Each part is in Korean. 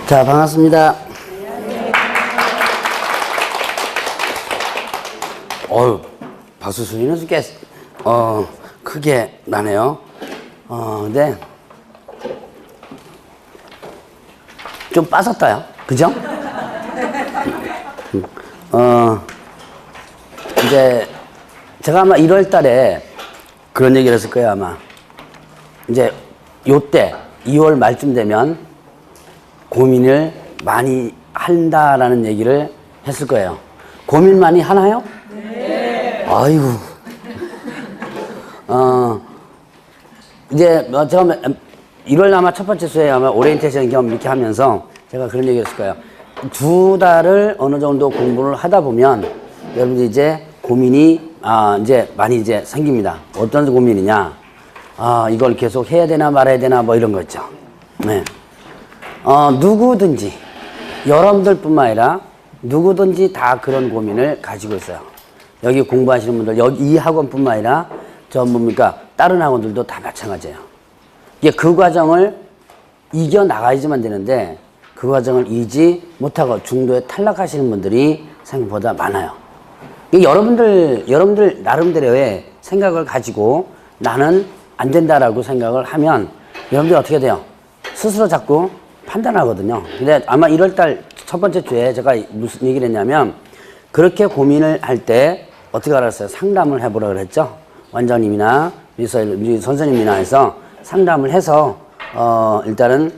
자, 반갑습니다. 박수 소리는 꽤, 크게 나네요. 근데, 좀 빠졌다요. 그죠? 이제, 제가 아마 1월 달에 그런 얘기를 했을 거예요, 아마. 이제, 요때, 2월 말쯤 되면 고민을 많이 한다라는 얘기를 했을 거예요. 고민 많이 하나요? 네. 아이고. 이제, 제가 1월 아마 첫 번째 수에 아마 오리엔테이션 겸 이렇게 하면서 제가 그런 얘기를 했을 거예요. 2달을 어느 정도 공부를 하다 보면 여러분들 이제 고민이, 이제 많이 이제 생깁니다. 어떤 고민이냐. 이걸 계속 해야 되나 말아야 되나 뭐 이런 거 있죠. 네. 누구든지, 여러분들뿐만 아니라 누구든지 다 그런 고민을 가지고 있어요. 여기 공부하시는 분들, 여기 이 학원뿐만 아니라 다른 학원들도 다 마찬가지예요. 이게 그 과정을 이겨나가야지만 되는데 그 과정을 이기지 못하고 중도에 탈락하시는 분들이 생각보다 많아요. 여러분들 나름대로의 생각을 가지고 나는 안 된다라고 생각을 하면 여러분들이 어떻게 돼요? 스스로 자꾸 판단하거든요. 근데 아마 1월달 첫 번째 주에 제가 무슨 얘기를 했냐면 그렇게 고민을 할 때 어떻게 알았어요? 상담을 해보라 그랬죠? 원장님이나 우리 선생님이나 해서 상담을 해서 일단은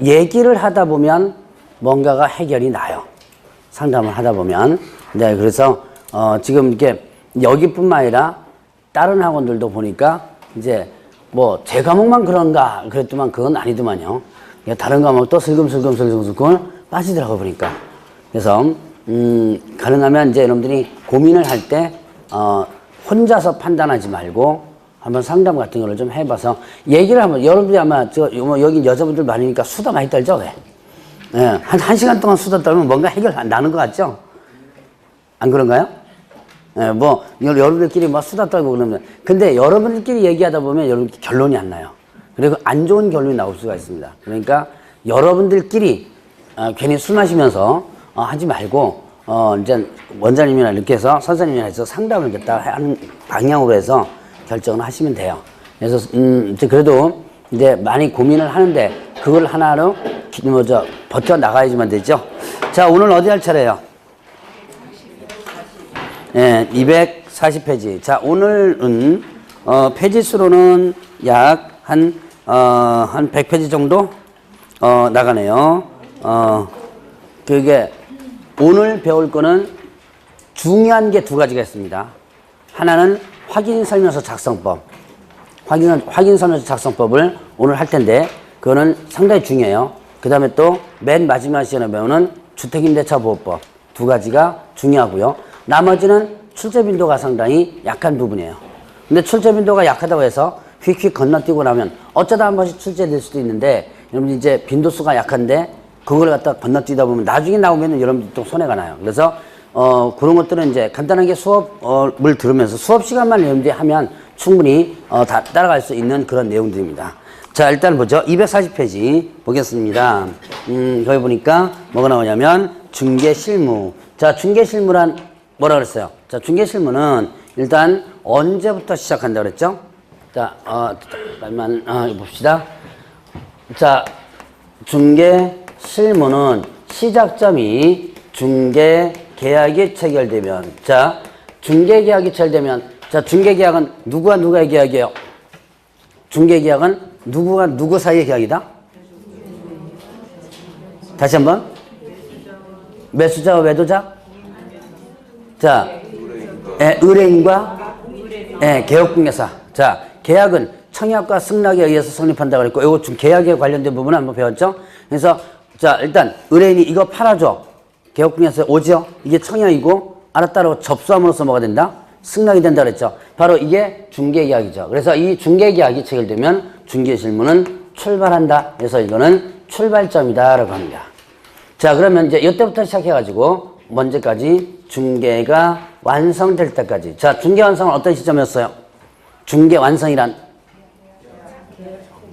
얘기를 하다 보면 뭔가가 해결이 나요. 상담을 하다 보면. 네, 그래서 지금 이렇게 여기뿐만 아니라 다른 학원들도 보니까 이제 뭐 제 과목만 그런가 그랬더만 그건 아니더만요. 다른 과목도 슬금슬금 빠지더라고 보니까. 그래서 가능하면 이제 여러분들이 고민을 할 때 혼자서 판단하지 말고 한번 상담 같은 거를 좀 해봐서 얘기를 하면 여러분들이 아마 여기 여자분들 많으니까 수다 많이 떨죠, 왜? 예, 한 시간 동안 수다 떨면 뭔가 해결 안 나는 것 같죠? 안 그런가요? 예, 여러분들끼리 수다 떨고 그러면. 근데 여러분들끼리 얘기하다 보면 여러분 결론이 안 나요. 그리고 안 좋은 결론이 나올 수가 있습니다. 그러니까 여러분들끼리 괜히 술 마시면서 하지 말고 이제 원장님이나 이렇게 해서 선생님이나 해서 상담을 하는 방향으로 해서 결정을 하시면 돼요. 그래서 이제 그래도 이제 많이 고민을 하는데 그걸 하나로 버텨 나가야지만 되죠. 자, 오늘 어디 할 차례예요? 예, 240페이지. 자, 오늘은 페이지 수로는 약 한 100페이지 정도 나가네요. 그게 오늘 배울 거는 중요한 게 두 가지가 있습니다. 하나는 확인설명서 작성법. 확인설명서 작성법을 오늘 할 텐데 그거는 상당히 중요해요. 그 다음에 또 맨 마지막 시간에 배우는 주택임대차 보호법. 두 가지가 중요하고요. 나머지는 출제 빈도가 상당히 약한 부분이에요. 근데 출제 빈도가 약하다고 해서 휙휙 건너뛰고 나면 어쩌다 한 번씩 출제될 수도 있는데 여러분 이제 빈도수가 약한데 그걸 갖다 건너뛰다 보면 나중에 나오면 여러분들 또 손해가 나요. 그래서 그런 것들은 이제 간단하게 수업을 들으면서 수업 시간만 여러분들이 하면 충분히 다 따라갈 수 있는 그런 내용들입니다. 자, 일단 보죠. 240페이지 보겠습니다. 거기 보니까 뭐가 나오냐면 중개실무. 자, 중개실무란 뭐라 그랬어요? 자, 중개실무는 일단 언제부터 시작한다 그랬죠? 자, 잠깐만, 봅시다. 자, 중개실무는 시작점이 중개계약이 체결되면, 자, 중개계약이 체결되면, 자, 중개계약은 누구와 누구의 계약이에요? 중개계약은 누구와 누구 사이의 계약이다? 다시 한번. 매수자와 매도자? 자, 의뢰인과 개업공개사. 자, 계약은 청약과 승낙에 의해서 성립한다고 그랬고, 이거 좀 계약에 관련된 부분을 한번 배웠죠? 그래서, 자, 일단, 의뢰인이 이거 팔아줘. 개업공개사에 오죠? 이게 청약이고, 알았다라고 접수함으로써 뭐가 된다? 승낙이 된다 그랬죠? 바로 이게 중개계약이죠. 그래서 이 중개계약이 체결되면 중개실무는 출발한다. 그래서 이거는 출발점이다라고 합니다. 자, 그러면 이제 이때부터 시작해가지고, 먼저까지 중개가 완성될 때까지. 자, 중개 완성은 어떤 시점이었어요? 중개 완성이란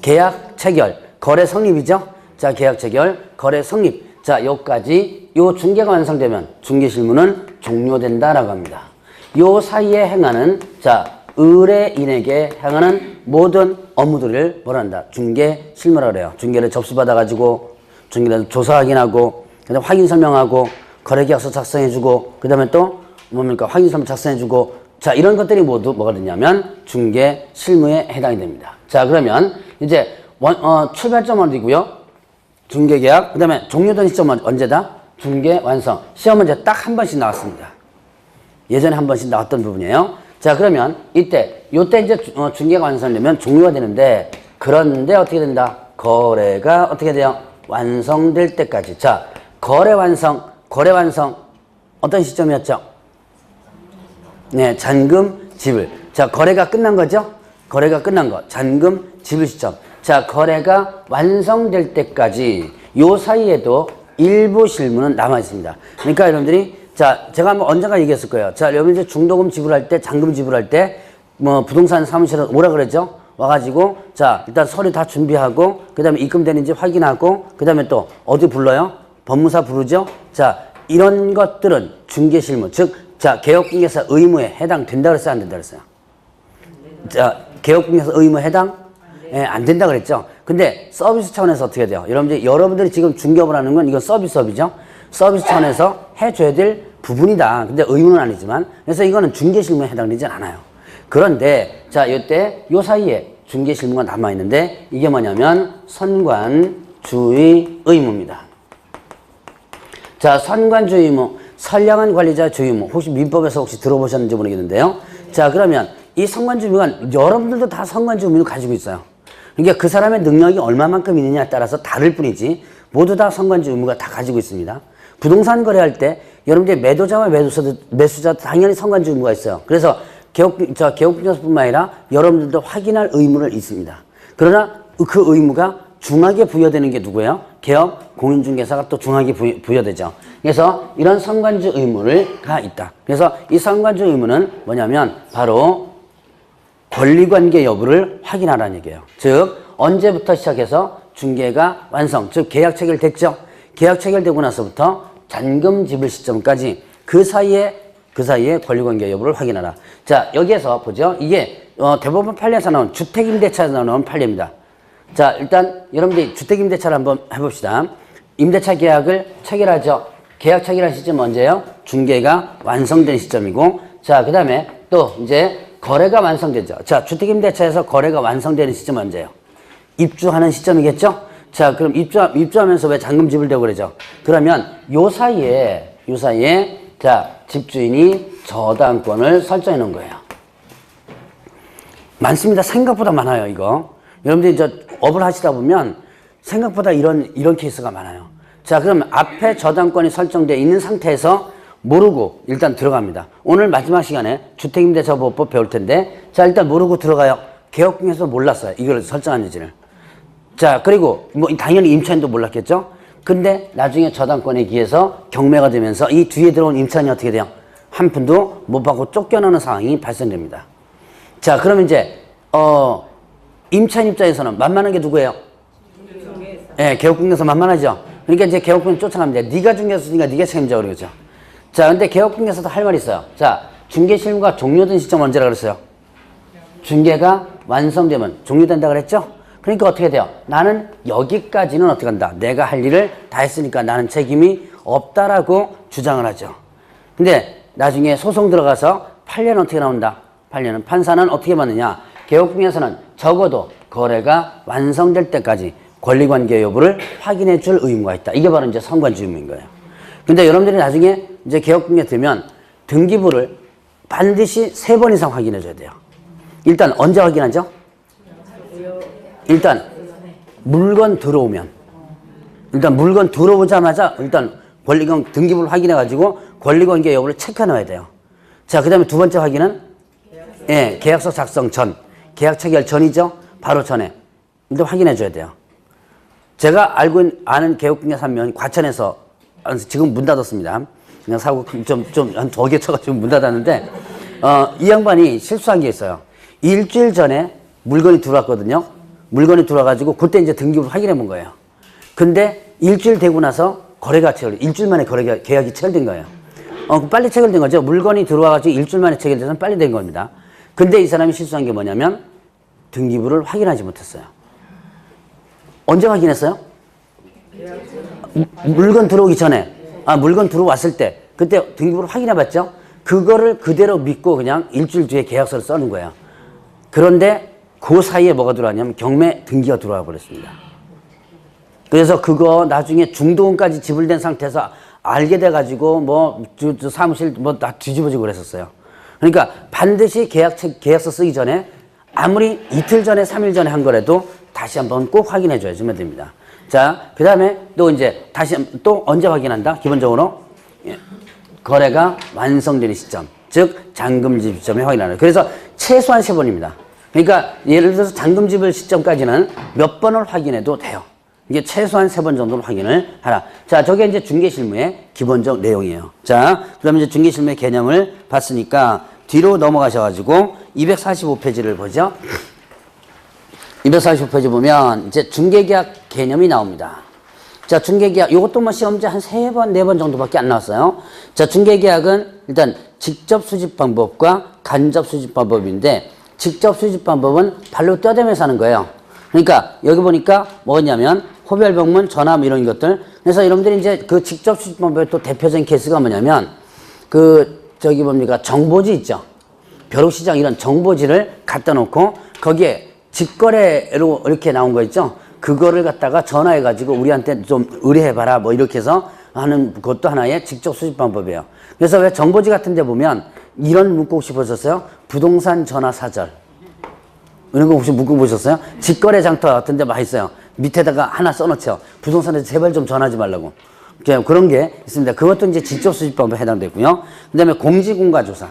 계약 체결, 거래 성립이죠. 자, 계약 체결, 거래 성립. 자, 요까지 요 중개가 완성되면 중개 실무는 종료된다라고 합니다. 요 사이에 행하는 자, 의뢰인에게 행하는 모든 업무들을 뭐라 한다? 중개 실무라고 그래요. 중개를 접수받아 가지고 중개를 조사 확인하고 그다음에 확인 설명하고 거래 계약서 작성해 주고 그다음에 또 뭡니까? 확인 설명 작성해 주고 자, 이런 것들이 모두 뭐가 되냐면 중개 실무에 해당이 됩니다. 자, 그러면 이제 출발점은 어디고요? 중개 계약, 그 다음에 종료된 시점은 언제다? 중개 완성. 시험 문제 딱 한 번씩 나왔습니다. 예전에 한 번씩 나왔던 부분이에요. 자, 그러면 요때 이제 중개가 완성되면 종료가 되는데, 그런데 어떻게 된다? 거래가 어떻게 돼요? 완성될 때까지. 자, 거래 완성 어떤 시점이었죠? 네, 잔금 지불. 자, 거래가 끝난 거죠? 거래가 끝난 거. 잔금 지불 시점. 자, 거래가 완성될 때까지 요 사이에도 일부 실무는 남아 있습니다. 그러니까 여러분들이 자, 제가 한번 언젠가 얘기했을 거예요. 자, 여러분들 중도금 지불할 때, 잔금 지불할 때 뭐 부동산 사무실에 오라 그랬죠? 와가지고 자, 일단 서류 다 준비하고 그다음에 입금되는지 확인하고 그다음에 또 어디 불러요? 법무사 부르죠? 자, 이런 것들은 중개 실무, 즉 자, 개업공개사 의무에 해당된다 그랬어요? 안 된다 그랬어요? 자, 개업공개사 의무에 해당? 예, 안 된다 그랬죠? 근데 서비스 차원에서 어떻게 돼요? 여러분들이 지금 중개업을 하는 건 이건 서비스업이죠? 서비스 차원에서 해줘야 될 부분이다. 근데 의무는 아니지만. 그래서 이거는 중개 실무에 해당되지 않아요. 그런데, 자, 요 사이에 중개 실무가 남아있는데 이게 뭐냐면 선관주의 의무입니다. 자, 선관주의 의무. 선량한 관리자 주의 의무. 혹시 민법에서 혹시 들어보셨는지 모르겠는데요. 자, 그러면 이 선관주 의무가 여러분들도 다 선관주 의무를 가지고 있어요. 그러니까 그 사람의 능력이 얼마만큼 있느냐에 따라서 다를 뿐이지 모두 다 선관주 의무가 다 가지고 있습니다. 부동산 거래할 때 여러분들이 매도자와 매수자 당연히 선관주 의무가 있어요. 그래서 개업공개사뿐만 아니라 여러분들도 확인할 의무를 있습니다. 그러나 그 의무가 중하게 부여되는 게 누구예요? 개업 공인중개사가 또 중하게 부여되죠. 그래서 이런 선관주 의무가 있다. 그래서 이 선관주 의무는 뭐냐면 바로 권리관계 여부를 확인하라는 얘기예요. 즉 언제부터 시작해서 중개가 완성, 즉 계약 체결됐죠. 계약 체결되고 나서부터 잔금 지불 시점까지 그 사이에 권리관계 여부를 확인하라. 자, 여기에서 보죠. 이게 대법원 판례에서 나온 주택임대차에서 나온 판례입니다. 자, 일단 여러분들이 주택임대차를 한번 해봅시다. 임대차 계약을 체결하죠. 계약 체결한 시점 언제예요? 중개가 완성된 시점이고, 자, 그 다음에 또 이제 거래가 완성되죠. 자, 주택임대차에서 거래가 완성되는 시점 언제예요? 입주하는 시점이겠죠? 자, 그럼 입주하면서 왜 잔금 지불되고 그러죠? 그러면 요 사이에 자, 집주인이 저당권을 설정해 놓은 거예요. 많습니다. 생각보다 많아요, 이거. 여러분들이 업을 하시다 보면 생각보다 이런 케이스가 많아요. 자, 그럼 앞에 저당권이 설정되어 있는 상태에서 모르고 일단 들어갑니다. 오늘 마지막 시간에 주택임대차보호법 배울 텐데, 자, 일단 모르고 들어가요. 개업공개에서 몰랐어요. 이걸 설정하는지를. 자, 그리고 뭐 당연히 임차인도 몰랐겠죠? 근데 나중에 저당권에 기해서 경매가 되면서 이 뒤에 들어온 임차인이 어떻게 돼요? 한 푼도 못 받고 쫓겨나는 상황이 발생됩니다. 자, 그러면 이제 임차인 입장에서는 만만한 게 누구예요? 예, 개업공개에서 만만하죠? 그러니까 이제 개업공개 쫓아갑니다. 네가 중개했으니까 네가 책임져 그러죠. 자, 근데 개업공개에서도 할 말이 있어요. 자, 중개 실무가 종료된 시점 언제라 그랬어요? 중개가 완성되면 종료된다 그랬죠? 그러니까 어떻게 돼요? 나는 여기까지는 어떻게 한다? 내가 할 일을 다 했으니까 나는 책임이 없다라고 주장을 하죠. 근데 나중에 소송 들어가서 판례는 어떻게 나온다? 판사는 어떻게 받느냐? 개업공개에서는 적어도 거래가 완성될 때까지 권리관계 여부를 확인해 줄 의무가 있다. 이게 바로 이제 선관주 의무인 거예요. 근데 여러분들이 나중에 이제 개업공개 되면 등기부를 반드시 3번 이상 확인해 줘야 돼요. 일단 언제 확인하죠? 일단 물건 들어오면. 일단 물건 들어오자마자 일단 등기부를 확인해 가지고 권리관계 여부를 체크해 놔야 돼요. 자, 그 다음에 두 번째 확인은 예, 계약서 작성 전. 계약 체결 전이죠? 바로 전에. 일단 확인해 줘야 돼요. 제가 아는 개업공개사 한 명이 과천에서 지금 문 닫았습니다. 그냥 사고 한 2개 쳐가지고 문 닫았는데, 이 양반이 실수한 게 있어요. 일주일 전에 물건이 들어왔거든요. 물건이 들어와가지고 그때 이제 등기부를 확인해 본 거예요. 근데 일주일 되고 나서 일주일 만에 계약이 체결된 거예요. 빨리 체결된 거죠. 물건이 들어와가지고 일주일 만에 체결돼서 빨리 된 겁니다. 근데 이 사람이 실수한 게 뭐냐면 등기부를 확인하지 못했어요. 언제 확인했어요? 물건 들어오기 전에. 물건 들어왔을 때. 그때 등기부를 확인해 봤죠? 그거를 그대로 믿고 그냥 일주일 뒤에 계약서를 써는 거예요. 그런데 그 사이에 뭐가 들어왔냐면 경매 등기가 들어와 버렸습니다. 그래서 그거 나중에 중도금까지 지불된 상태에서 알게 돼가지고 사무실 다 뒤집어지고 그랬었어요. 그러니까 반드시 계약서 쓰기 전에 아무리 이틀 전에 3일 전에 한 거라도 다시 한번 꼭 확인해 줘야지만 됩니다. 자, 그 다음에 또 이제 또 언제 확인한다? 기본적으로 거래가 완성되는 시점, 즉 잔금집 시점에 확인하는. 그래서 최소한 3번입니다. 그러니까 예를 들어서 잔금집을 시점까지는 몇 번을 확인해도 돼요. 이게 최소한 3번 정도는 확인을 하라. 자, 저게 이제 중개실무의 기본적 내용이에요. 자, 그러면 이제 중개실무의 개념을 봤으니까 뒤로 넘어가셔가지고 245페이지를 보죠. 245페이지 보면 이제 중개계약 개념이 나옵니다. 자, 중개계약, 요것도 뭐 시험지 한 3번, 4번 정도밖에 안 나왔어요. 자, 중개계약은 일단 직접 수집 방법과 간접 수집 방법인데, 직접 수집 방법은 발로 떼어대면서 하는 거예요. 그러니까 여기 보니까 뭐냐면 호별병문, 전함 이런 것들. 그래서 여러분들이 이제 그 직접 수집 방법의 또 대표적인 케이스가 뭐냐면 정보지 있죠. 벼룩시장 이런 정보지를 갖다 놓고 거기에 직거래로 이렇게 나온 거 있죠. 그거를 갖다가 전화해가지고 우리한테 좀 의뢰해봐라 뭐 이렇게 해서 하는 것도 하나의 직접 수집 방법이에요. 그래서 왜 정보지 같은 데 보면 이런 문구 혹시 보셨어요? 부동산 전화 사절. 이런 거 혹시 문구 보셨어요? 직거래 장터 같은 데 많이 있어요. 밑에다가 하나 써놓죠. 부동산에서 제발 좀 전화하지 말라고. 그런 게 있습니다. 그것도 이제 직접 수집 방법에 해당되고요. 그 다음에 공지공가 조사.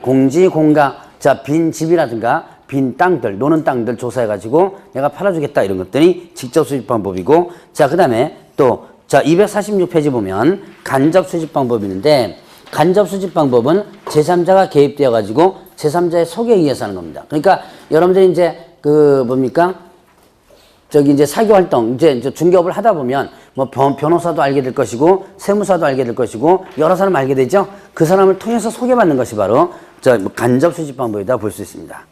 공지공가, 자, 빈 집이라든가 빈 땅들, 노는 땅들 조사해가지고 내가 팔아주겠다 이런 것들이 직접 수집 방법이고, 자, 그 다음에 또, 자, 246페이지 보면 간접 수집 방법이 있는데, 간접 수집 방법은 제3자가 개입되어가지고 제3자의 속에 의해서 하는 겁니다. 그러니까 여러분들이 이제 이제 사기활동, 이제 중개업을 하다 보면 뭐 변호사도 알게 될 것이고 세무사도 알게 될 것이고 여러 사람 알게 되죠. 그 사람을 통해서 소개받는 것이 바로 간접 수집 방법이다 볼 수 있습니다.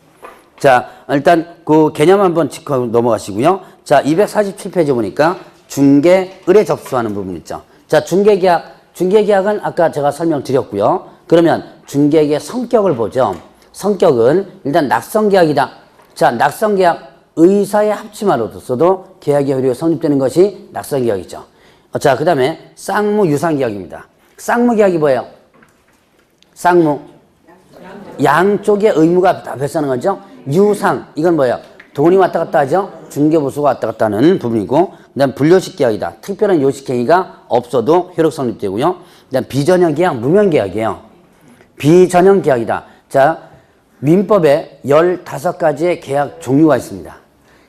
자, 일단 그 개념 한번 짚고 넘어가시고요. 자, 247페이지 보니까 중개 의뢰 접수하는 부분 있죠. 자, 중개계약은 아까 제가 설명드렸고요. 그러면 중개계의 성격을 보죠. 성격은 일단 낙성계약이다. 자, 낙성계약 의사의 합치만으로서도 계약의 효력이 성립되는 것이 낙성계약이죠. 자, 그 다음에 쌍무 유상계약입니다. 쌍무계약이 뭐예요? 쌍무. 양쪽의 의무가 다 발생하는 거죠. 유상, 이건 뭐예요? 돈이 왔다 갔다 하죠. 중개보수가 왔다 갔다 하는 부분이고, 그 다음 불요식계약이다. 특별한 요식행위가 없어도 효력 성립되고요. 그 다음 비전형계약, 무명계약이에요. 비전형계약이다. 자, 민법에 15가지의 계약 종류가 있습니다.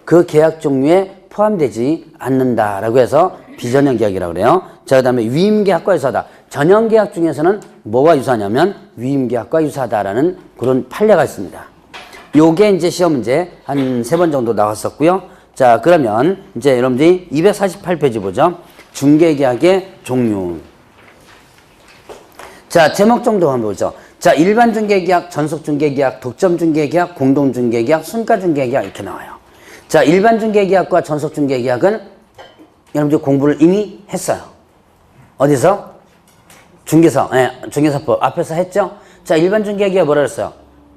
그 계약 종류에 포함되지 않는다라고 해서 비전형계약이라고 그래요. 자, 그 다음에 위임계약과 유사하다. 전형계약 중에서는 뭐가 유사하냐면 위임계약과 유사하다라는 그런 판례가 있습니다. 요게 이제 시험 문제 한 3번 정도 나왔었고요. 자, 그러면 이제 여러분들이 248페이지 보죠. 중개계약의 종류. 자, 제목 정도 한번 보죠. 자, 일반 중개계약, 전속 중개계약, 독점 중개계약, 공동 중개계약, 순가 중개계약 이렇게 나와요. 자, 일반 중개계약과 전속 중개계약은 여러분들 공부를 이미 했어요. 어디서? 중개서, 중개사법 앞에서 했죠? 자, 일반 중개계약 뭐라 그랬어요?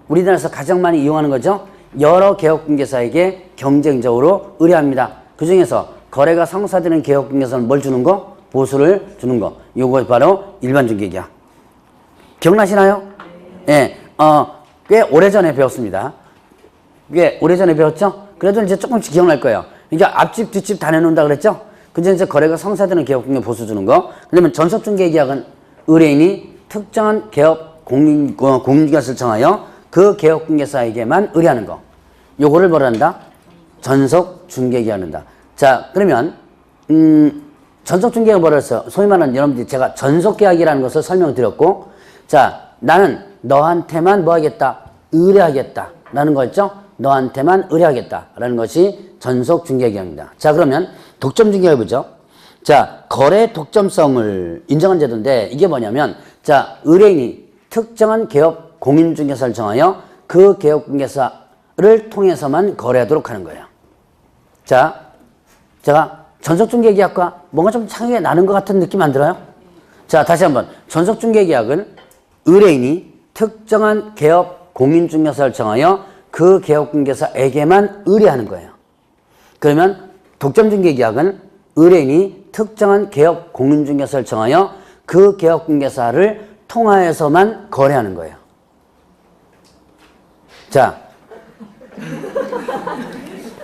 우리나라에서 가장 많이 이용하는 거죠? 여러 개업공개사에게 경쟁적으로 의뢰합니다. 그 중에서 거래가 성사되는 개업공개사는 뭘 주는 거? 보수를 주는 거. 요거 바로 일반 중개계약. 기억나시나요? 예, 꽤 오래전에 배웠습니다. 꽤 오래전에 배웠죠? 그래도 이제 조금씩 기억날 거예요. 그러니까 앞집, 뒷집 다 내놓는다 그랬죠? 근데 이제 거래가 성사되는 개업공개 보수 주는 거. 그러면 전속중개계약은 의뢰인이 특정한 개업 공인기관을 정하여 그 개업공개사에게만 의뢰하는 거. 요거를 뭐라 한다? 전속중개계약 한다. 자, 그러면 전속중개가 뭐라 했어요? 소위 말하는 여러분들이 제가 전속계약이라는 것을 설명드렸고, 자, 나는 너한테만 뭐 하겠다? 의뢰하겠다. 라는 거였죠? 너한테만 의뢰하겠다. 라는 것이 전속중개계약입니다. 자, 그러면 독점 중개를 보죠. 자, 거래 독점성을 인정한 제도인데 이게 뭐냐면 자, 의뢰인이 특정한 개업 공인중개사를 정하여 그 개업 중개사를 통해서만 거래하도록 하는 거예요. 자, 제가 전속중개계약과 뭔가 좀 차이가 나는 것 같은 느낌 안 들어요? 자, 다시 한번 전속중개계약은 의뢰인이 특정한 개업 공인중개사를 정하여 그 개업중개사에게만 의뢰하는 거예요. 그러면 독점중개계약은 의뢰인이 특정한 개업 공인중개사를 정하여 그 개업중개사를 통하여서만 거래하는 거예요. 자,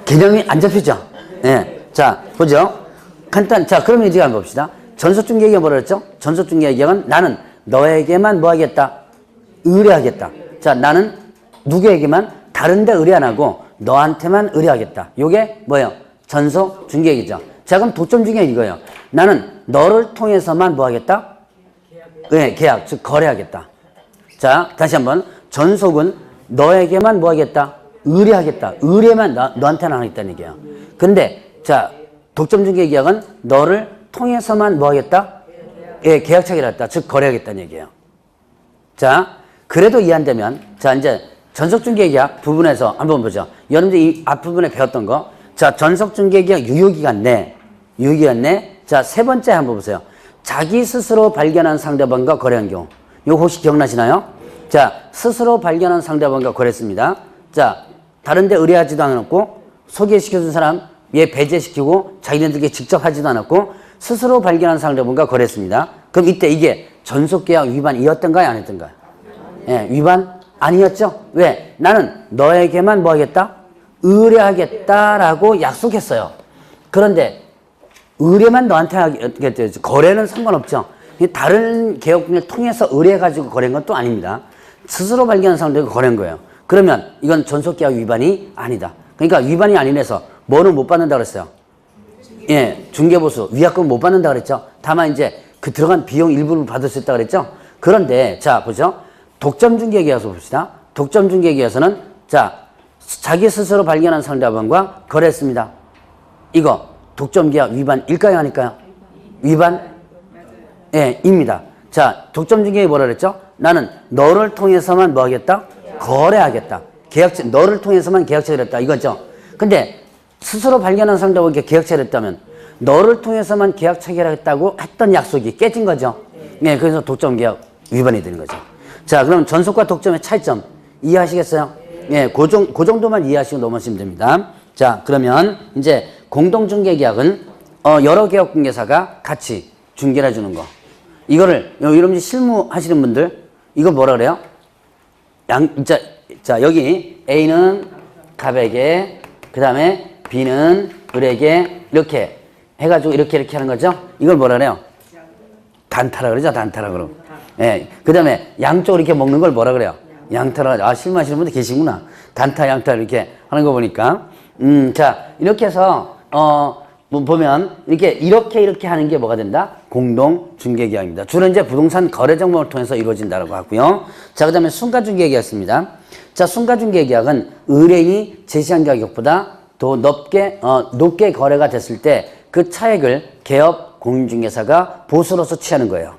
개념이 안 잡히죠? 네. 자, 보죠. 자, 그러면 이제 한번 봅시다. 전속중개계약 뭐라 그랬죠? 전속중개계약은 나는 너에게만 뭐 하겠다? 의뢰하겠다. 자, 나는 누구에게만 다른 데 의뢰 안 하고 너한테만 의뢰하겠다. 요게 뭐예요? 전속중개계약이죠. 자, 그럼 독점중개는 이거예요. 나는 너를 통해서만 뭐 하겠다? 네, 계약, 즉 거래하겠다. 자, 다시 한번. 전속은 너에게만 뭐 하겠다? 의뢰하겠다. 의뢰만 너한테는 하겠다는 얘기예요. 근데 자, 독점중개계약은 너를 통해서만 뭐 하겠다? 예, 계약 체결을 했다. 즉 거래하겠다는 얘기예요. 자, 그래도 이해 안 되면 자, 이제 전속중개계약 부분에서 한번 보죠. 여러분들 이 앞부분에 배웠던 거. 자, 전속중개계약 유효기간 내. 자, 세 번째 한번 보세요. 자기 스스로 발견한 상대방과 거래한 경우. 이거 혹시 기억나시나요? 자, 스스로 발견한 상대방과 거래했습니다. 자, 다른 데 의뢰하지도 않았고 소개시켜준 사람 얘 배제시키고 자기네들에게 직접 하지도 않았고 스스로 발견한 상대방과 거래했습니다. 그럼 이때 이게 전속계약 위반이었던가요? 안 했던가요? 예, 위반 아니었죠? 왜? 나는 너에게만 뭐 하겠다? 의뢰하겠다라고 약속했어요. 그런데 의뢰만 너한테 하겠죠. 거래는 상관없죠. 다른 개업군을 통해서 의뢰해가지고 거래한 건 또 아닙니다. 스스로 발견한 상대가 거래한 거예요. 그러면 이건 전속계약 위반이 아니다. 그러니까 위반이 아니라서 뭐는 못 받는다 그랬어요? 예, 중개보수, 위약금 못 받는다 그랬죠? 다만 이제 그 들어간 비용 일부를 받을 수 있다 그랬죠? 그런데 자, 보죠. 독점중개계약서 봅시다. 독점중개계약서는 자, 자기 스스로 발견한 상대방과 거래했습니다. 이거 독점계약 위반일까요? 아닐까요? 위반? 예, 입니다. 자, 독점중개계 뭐라 그랬죠? 나는 너를 통해서만 뭐 하겠다? 거래하겠다. 너를 통해서만 계약 체결했다. 이거죠. 근데 스스로 발견한 상대방에게 계약 체결했다면 너를 통해서만 계약 체결하겠다고 했던 약속이 깨진 거죠. 네, 그래서 독점계약 위반이 되는 거죠. 자, 그럼 전속과 독점의 차이점 이해하시겠어요? 네, 그 정도만 이해하시고 넘어가시면 됩니다. 자, 그러면 이제 공동중개계약은 여러 개업중개사가 같이 중개를 해주는 거. 이거를 여러분들 실무 하시는 분들 이거 뭐라 그래요? 자, 여기 A는 갑에게, 그 다음에 B는 을에게 이렇게 해가지고 이렇게 하는 거죠? 이걸 뭐라 그래요? 단타라 그러죠? 단타라 그러고. 예. 그 다음에 양쪽으로 이렇게 먹는 걸 뭐라 그래요? 양타라. 아, 실무하시는 분들 계시구나. 단타, 양타 이렇게 하는 거 보니까. 자, 이렇게 해서, 보면 이렇게 하는 게 뭐가 된다? 공동중개계약입니다. 주로 이제 부동산 거래 정보를 통해서 이루어진다고 하고요. 자, 그 다음에 순가중개계약입니다. 자, 순가중개계약은 의뢰인이 제시한 가격보다 더 높게 거래가 됐을 때 그 차액을 개업 공인중개사가 보수로서 취하는 거예요.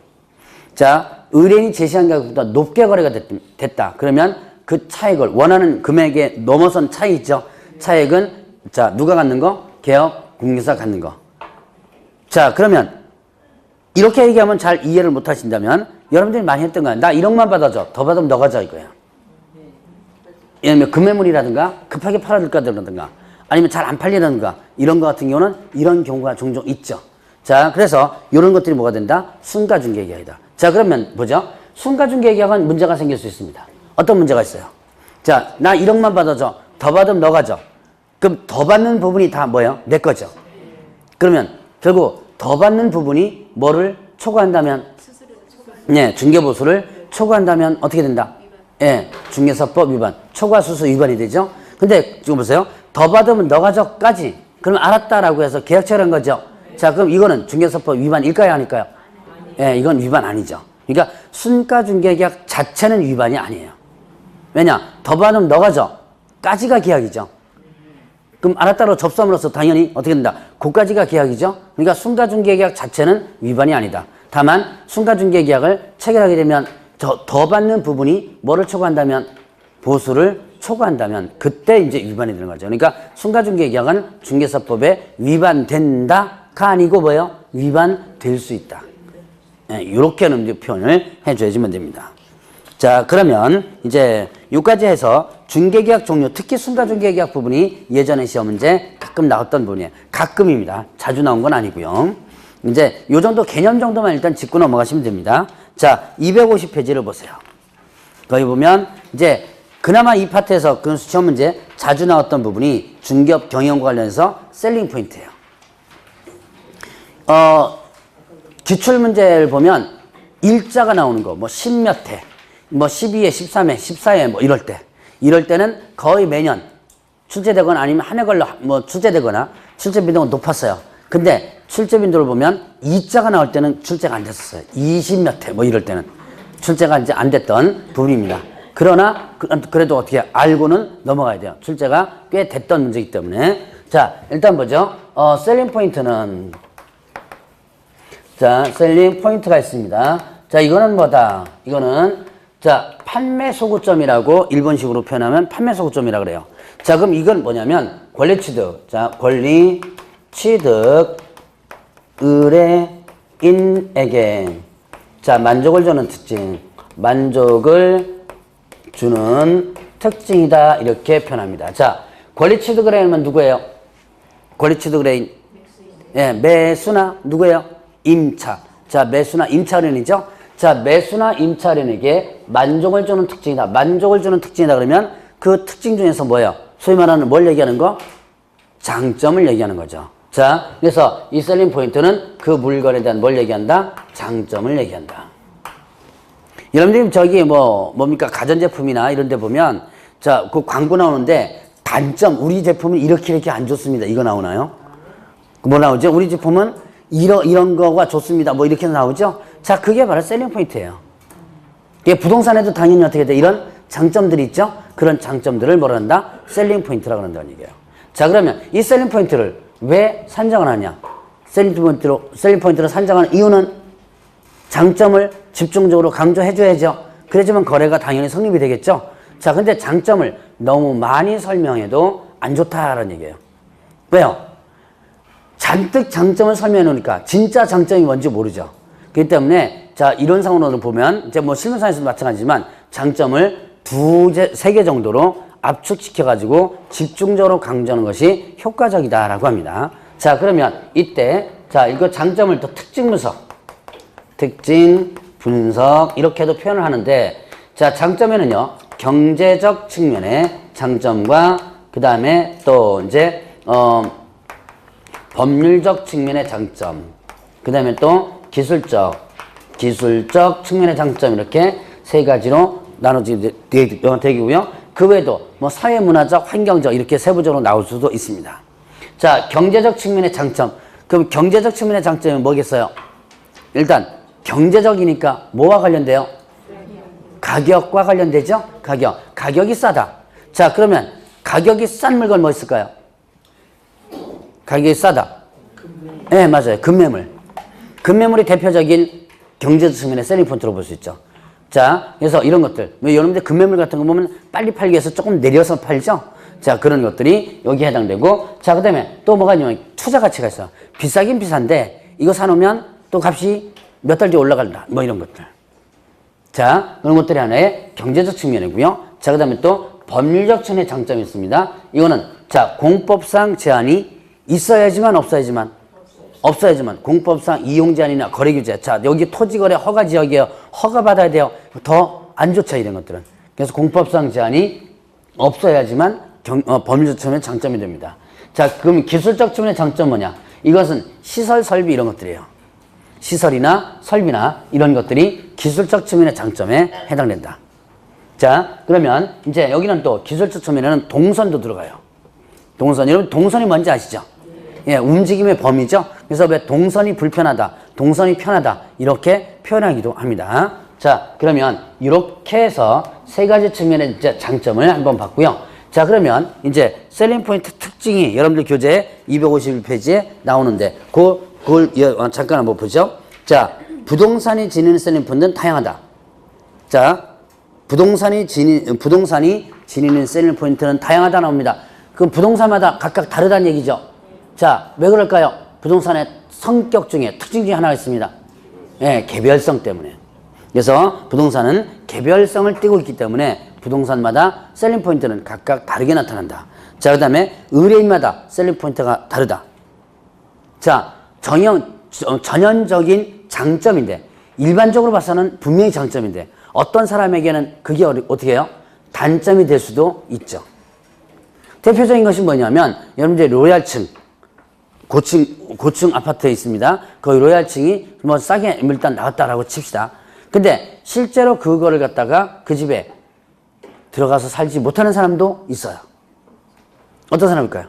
자, 의뢰인이 제시한 가격보다 높게 거래가 됐다. 그러면 그 차액을 원하는 금액에 넘어선 차이 있죠. 차액은 자, 누가 갖는 거? 개업 공인중개사가 갖는 거. 자, 그러면 이렇게 얘기하면 잘 이해를 못 하신다면 여러분들이 많이 했던 거야. 나 1억만 받아줘. 더 받으면 너가 줘 이거야. 예를 금매물이라든가 급하게 팔아줄까라든가 아니면 잘 안 팔리라든가 이런 거 같은 경우는 이런 경우가 종종 있죠. 자, 그래서 이런 것들이 뭐가 된다? 순가중개계약이다. 자, 그러면 보죠. 순가중개계약은 문제가 생길 수 있습니다. 어떤 문제가 있어요? 자, 나 1억만 받아줘. 더 받으면 너가 줘. 그럼 더 받는 부분이 다 뭐예요? 내 거죠. 그러면 결국 더 받는 부분이 뭐를 초과한다면? 네, 중개보수를 초과한다면 어떻게 된다? 예, 중개사법 위반, 초과수수 위반이 되죠. 근데 지금 보세요. 더 받으면 너가 줘까지. 그러면 알았다라고 해서 계약 체결한 거죠. 자, 그럼 이거는 중개사법 위반일까요? 아닐까요? 예, 이건 위반 아니죠. 그러니까 순가중개계약 자체는 위반이 아니에요. 왜냐? 더 받으면 너가 줘까지가 계약이죠. 그럼 알았다로 접수함으로써 당연히 어떻게 된다? 고가지가 계약이죠? 그러니까 순가중개계약 자체는 위반이 아니다. 다만 순가중개계약을 체결하게 되면 더 받는 부분이 뭐를 초과한다면? 보수를 초과한다면 그때 이제 위반이 되는 거죠. 그러니까 순가중개계약은 중개사법에 위반된다가 아니고 뭐예요? 위반될 수 있다. 예, 이렇게는 이제 표현을 해줘야지만 됩니다. 자, 그러면 이제 여기까지 해서 중개계약 종류, 특히 순가중개계약 부분이 예전에 시험 문제 가끔 나왔던 부분이에요. 가끔입니다. 자주 나온 건 아니고요. 이제 요 정도 개념 정도만 일단 짚고 넘어가시면 됩니다. 자, 250페이지를 보세요. 거기 보면 이제 그나마 이 파트에서 그 시험 문제 자주 나왔던 부분이 중개업 경영과 관련해서 셀링 포인트예요. 기출 문제를 보면 일자가 나오는 거, 뭐 10몇 회, 뭐 12회, 13회, 14회 뭐 이럴 때는 거의 매년 출제되거나 아니면 한 해 걸러 뭐 출제되거나 출제 빈도가 높았어요. 근데 출제 빈도를 보면 이자가 나올 때는 출제가 안 됐었어요. 20몇 회 뭐 이럴 때는 출제가 이제 안 됐던 부분입니다. 그러나 그래도 어떻게 알고는 넘어가야 돼요. 출제가 꽤 됐던 문제이기 때문에. 자, 일단 보죠. 셀링 포인트는 자, 셀링 포인트가 있습니다. 자, 이거는 뭐다? 이거는 자, 판매 소구점이라고 일본식으로 표현하면 판매 소구점이라 그래요. 자, 그럼 이건 뭐냐면 권리 취득. 자, 권리 취득 의뢰인에게 자, 만족을 주는 특징. 만족을 주는 특징이다. 이렇게 표현합니다. 자, 권리 취득 의뢰인은 누구예요? 권리 취득 의뢰인. 예, 매수나 누구예요? 임차. 자, 매수나 임차 의뢰인이죠? 자, 매수나 임차 의뢰인에게 만족을 주는 특징이다. 만족을 주는 특징이다 그러면 그 특징 중에서 뭐예요? 소위 말하는 뭘 얘기하는 거? 장점을 얘기하는 거죠. 자, 그래서 이 셀링 포인트는 그 물건에 대한 뭘 얘기한다? 장점을 얘기한다. 여러분들 저기 뭡니까? 가전제품이나 이런 데 보면 자, 그 광고 나오는데 단점, 우리 제품은 이렇게 안 좋습니다. 이거 나오나요? 뭐 나오죠? 우리 제품은 이런 거가 좋습니다. 뭐 이렇게 나오죠? 자, 그게 바로 셀링 포인트예요. 이게 부동산에도 당연히 어떻게 돼? 이런 장점들이 있죠? 그런 장점들을 뭐라 한다? 셀링 포인트라고 한다는 얘기예요. 자, 그러면 이 셀링 포인트를 왜 산정을 하냐? 셀링 포인트를 산정하는 이유는 장점을 집중적으로 강조해줘야죠. 그래야지만 거래가 당연히 성립이 되겠죠? 자, 근데 장점을 너무 많이 설명해도 안 좋다라는 얘기예요. 왜요? 잔뜩 장점을 설명해 놓으니까 진짜 장점이 뭔지 모르죠. 그렇기 때문에 자, 이런 상황으로 보면 이제 뭐 실무상에서도 마찬가지지만 장점을 세 개 정도로 압축시켜 가지고 집중적으로 강조하는 것이 효과적이다라고 합니다. 자, 그러면 이때 자, 이거 장점을 또 특징 분석 이렇게도 표현을 하는데 자, 장점에는요. 경제적 측면의 장점과 그다음에 또 이제 법률적 측면의 장점, 그 다음에 또 기술적 측면의 장점 이렇게 세 가지로 나눠지게 되고요. 그 외에도 뭐 사회문화적, 환경적 이렇게 세부적으로 나올 수도 있습니다. 자, 경제적 측면의 장점. 그럼 경제적 측면의 장점이 뭐겠어요? 일단 경제적이니까 뭐와 관련돼요? 가격과 관련되죠? 가격이 싸다. 자, 그러면 가격이 싼 물건 뭐 있을까요? 가격이 싸다. 네, 맞아요. 금매물. 금매물이 대표적인 경제적 측면의 셀링 포인트로 볼 수 있죠. 자, 그래서 이런 것들. 여러분들 금매물 같은 거 보면 빨리 팔기 위해서 조금 내려서 팔죠? 자, 그런 것들이 여기에 해당되고. 자, 그 다음에 또 뭐가 있냐면 투자 가치가 있어. 비싸긴 비싼데 이거 사놓으면 또 값이 몇 달 뒤에 올라간다. 뭐 이런 것들. 자, 그런 것들이 하나의 경제적 측면이고요. 자, 그 다음에 또 법률적 측면의 장점이 있습니다. 이거는 자, 공법상 제한이 있어야지만 없어야지만 공법상 이용 제한이나 거래 규제. 자, 여기 토지 거래 허가 지역이에요. 허가 받아야 돼요. 더 안 좋죠, 이런 것들은. 그래서 공법상 제한이 없어야지만 법률적 측면의 장점이 됩니다. 자, 그럼 기술적 측면의 장점 뭐냐? 이것은 시설 설비 이런 것들이에요. 시설이나 설비나 이런 것들이 기술적 측면의 장점에 해당된다. 자, 그러면 이제 여기는 또 기술적 측면에는 동선도 들어가요. 동선. 여러분 동선이 뭔지 아시죠? 예, 움직임의 범위죠. 그래서 왜 동선이 불편하다, 동선이 편하다 이렇게 표현하기도 합니다. 자, 그러면 이렇게 해서 세 가지 측면의 이제 장점을 한번 봤고요. 자, 그러면 이제 셀링 포인트 특징이 여러분들 교재 251페이지에 나오는데 그걸 잠깐 한번 보죠. 자, 부동산이 지니는 셀링 포인트는 다양하다. 자, 부동산이 지니는 셀링 포인트는 다양하다 나옵니다. 그럼 부동산마다 각각 다르다는 얘기죠. 자, 왜 그럴까요? 부동산의 성격 중에 특징 중에 하나가 있습니다. 예, 개별성 때문에. 그래서 부동산은 개별성을 띠고 있기 때문에 부동산마다 셀링 포인트는 각각 다르게 나타난다. 자, 그 다음에 의뢰인마다 셀링 포인트가 다르다. 자, 전형적인 장점인데 일반적으로 봐서는 분명히 장점인데 어떤 사람에게는 그게 어떻게 해요? 단점이 될 수도 있죠. 대표적인 것이 뭐냐면 여러분들 로얄층 고층 아파트에 있습니다. 거기 로얄층이 뭐 싸게 일단 나왔다라고 칩시다. 근데 실제로 그거를 갖다가 그 집에 들어가서 살지 못하는 사람도 있어요. 어떤 사람일까요?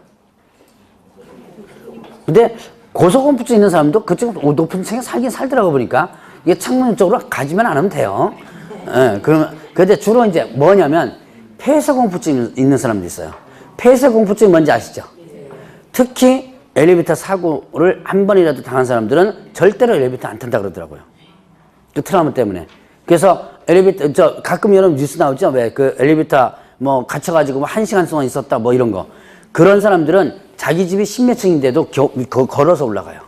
근데 고소공포증 있는 사람도 그쪽 높은 층에 살긴 살더라고 보니까 이게 창문 쪽으로 가지만 않으면 돼요. 예, 그러면 근데 주로 이제 뭐냐면 폐쇄공포증 있는 사람도 있어요. 폐쇄공포증이 뭔지 아시죠? 특히 엘리베이터 사고를 한 번이라도 당한 사람들은 절대로 엘리베이터 안 탄다 그러더라고요. 그 트라우마 때문에. 그래서 엘리베이터 가끔 여러분 뉴스 나오죠. 왜 그 엘리베이터 뭐 갇혀가지고 뭐 1시간 동안 있었다 뭐 이런 거. 그런 사람들은 자기 집이 10몇 층인데도 걸어서 올라가요.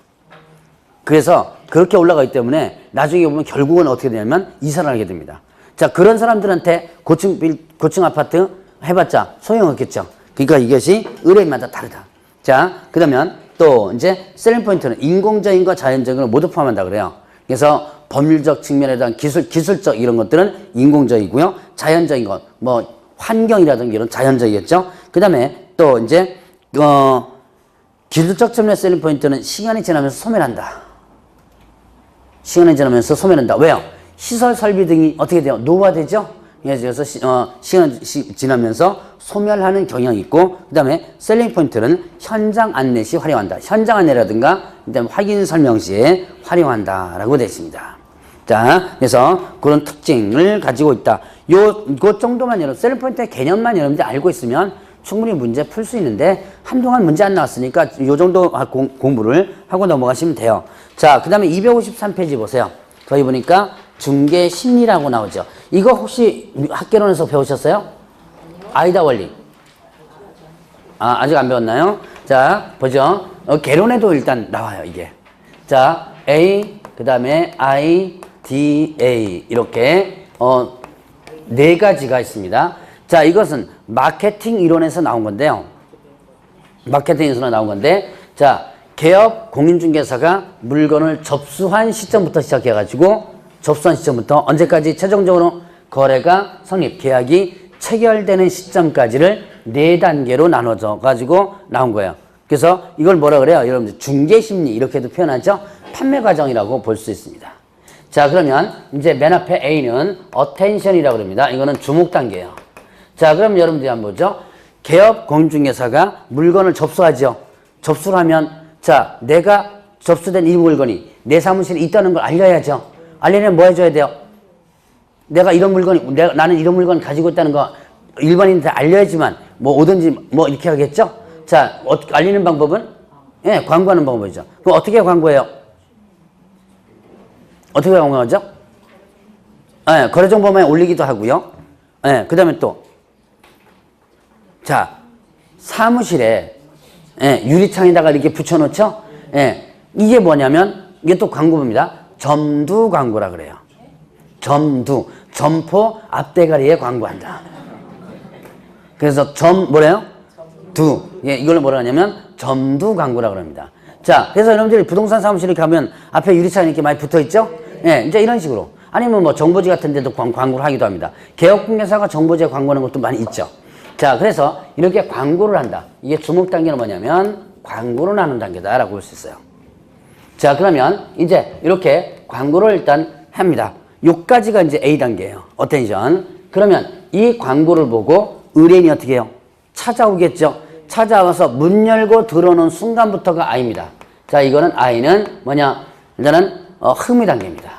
그래서 그렇게 올라가기 때문에 나중에 보면 결국은 어떻게 되냐면 이사를 하게 됩니다. 자, 그런 사람들한테 고층 아파트 해봤자 소용없겠죠. 그러니까 이것이 의뢰인마다 다르다. 자, 그러면 또 이제 셀링 포인트는 인공적인과 자연적인 걸 모두 포함한다 그래요. 그래서 법률적 측면에 대한 기술적 이런 것들은 인공적이고요. 자연적인 것, 뭐 환경이라든가 이런 자연적이겠죠. 그 다음에 또 이제 기술적 측면의 셀링 포인트는 시간이 지나면서 소멸한다. 시간이 지나면서 소멸한다. 왜요? 시설 설비 등이 어떻게 돼요? 노후화되죠? 그래서 시간이 지나면서 소멸하는 경향이 있고, 그 다음에 셀링 포인트는 현장 안내 시 활용한다. 현장 안내라든가, 그 다음에 확인 설명 시에 활용한다라고 되어 있습니다. 자, 그래서 그런 특징을 가지고 있다. 그 정도만 여러분, 셀링 포인트의 개념만 여러분들 알고 있으면 충분히 문제 풀 수 있는데, 한동안 문제 안 나왔으니까 이 정도 공부를 하고 넘어가시면 돼요. 자, 그 다음에 253페이지 보세요. 거기 보니까 중개 심리라고 나오죠. 이거 혹시 학개론에서 배우셨어요? 아이다 원리. 아직 안 배웠나요? 자, 보죠. 개론에도 일단 나와요, 이게. 자, A, 그 다음에 I, D, A. 이렇게, 네 가지가 있습니다. 자, 이것은 마케팅 이론에서 나온 건데요. 마케팅에서 나온 건데, 자, 개업 공인중개사가 물건을 접수한 시점부터 시작해가지고, 접수한 시점부터 언제까지 최종적으로 거래가 성립, 계약이 체결되는 시점까지를 4단계로 나눠져 가지고 나온 거예요. 그래서 이걸 뭐라 그래요? 여러분들 중개심리 이렇게도 표현하죠? 판매 과정이라고 볼 수 있습니다. 자, 그러면 이제 맨 앞에 A는 attention이라고 합니다. 이거는 주목 단계예요. 자, 그럼 여러분들이 한번 보죠. 개업 공인중개사가 물건을 접수하죠. 접수를 하면 자, 내가 접수된 이 물건이 내 사무실에 있다는 걸 알려야죠. 알려면 뭐 해줘야 돼요? 나는 이런 물건 가지고 있다는 거 일반인한테 알려야지만 뭐 오든지 뭐 이렇게 하겠죠? 자, 알리는 방법은? 예, 광고하는 방법이죠. 그럼 어떻게 광고해요? 어떻게 광고하죠? 예, 거래정보망에 올리기도 하고요. 예, 그 다음에 또, 자, 사무실에, 예, 유리창에다가 이렇게 붙여놓죠? 예, 이게 뭐냐면, 이게 또 광고입니다. 점두 광고라 그래요. 점포 앞대가리에 광고한다. 그래서 뭐래요? 예, 이걸 뭐라 하냐면 점두 광고라 그럽니다. 자, 그래서 여러분들이 부동산 사무실에 가면 앞에 유리창이 이렇게 많이 붙어 있죠? 예, 이제 이런 식으로. 아니면 뭐 정보지 같은 데도 광고를 하기도 합니다. 개업공개사가 정보지에 광고하는 것도 많이 있죠. 자, 그래서 이렇게 광고를 한다. 이게 주목 단계는 뭐냐면 광고를 하는 단계다라고 볼 수 있어요. 자, 그러면 이제 이렇게 광고를 일단 합니다. 요까지가 이제 A단계예요. 어텐션. 그러면 이 광고를 보고 의뢰인이 어떻게 해요? 찾아오겠죠. 찾아와서 문 열고 들어오는 순간부터가 I입니다. 자, 이거는 I는 뭐냐? 일단은 흥미단계입니다.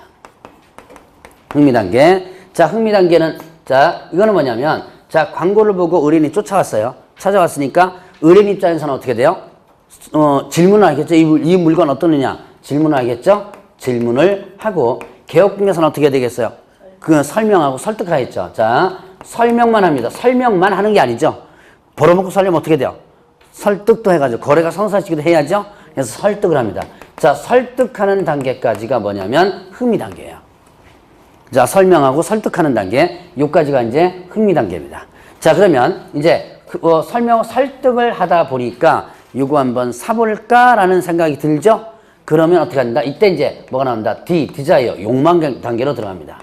흥미단계. 자, 흥미단계는 자, 이거는 뭐냐면 자, 광고를 보고 의뢰인이 쫓아왔어요. 찾아왔으니까 의뢰인 입장에서는 어떻게 돼요? 질문을 하겠죠. 이 물건 어떠느냐? 질문을 하겠죠. 질문을 하고 개업국에서는 어떻게 되겠어요? 그 설명하고 설득하겠죠. 자, 설명만 합니다. 설명만 하는 게 아니죠. 벌어먹고 살려면 어떻게 돼요? 설득도 해가지고 거래가 성사시키도 해야죠. 그래서 설득을 합니다. 자, 설득하는 단계까지가 뭐냐면 흥미 단계예요. 자, 설명하고 설득하는 단계, 요까지가 이제 흥미 단계입니다. 자, 그러면 이제 설득을 하다 보니까 요거 한번 사볼까라는 생각이 들죠? 그러면 어떻게 한다? 이때 이제 뭐가 나온다? 디자이어, 욕망 단계로 들어갑니다.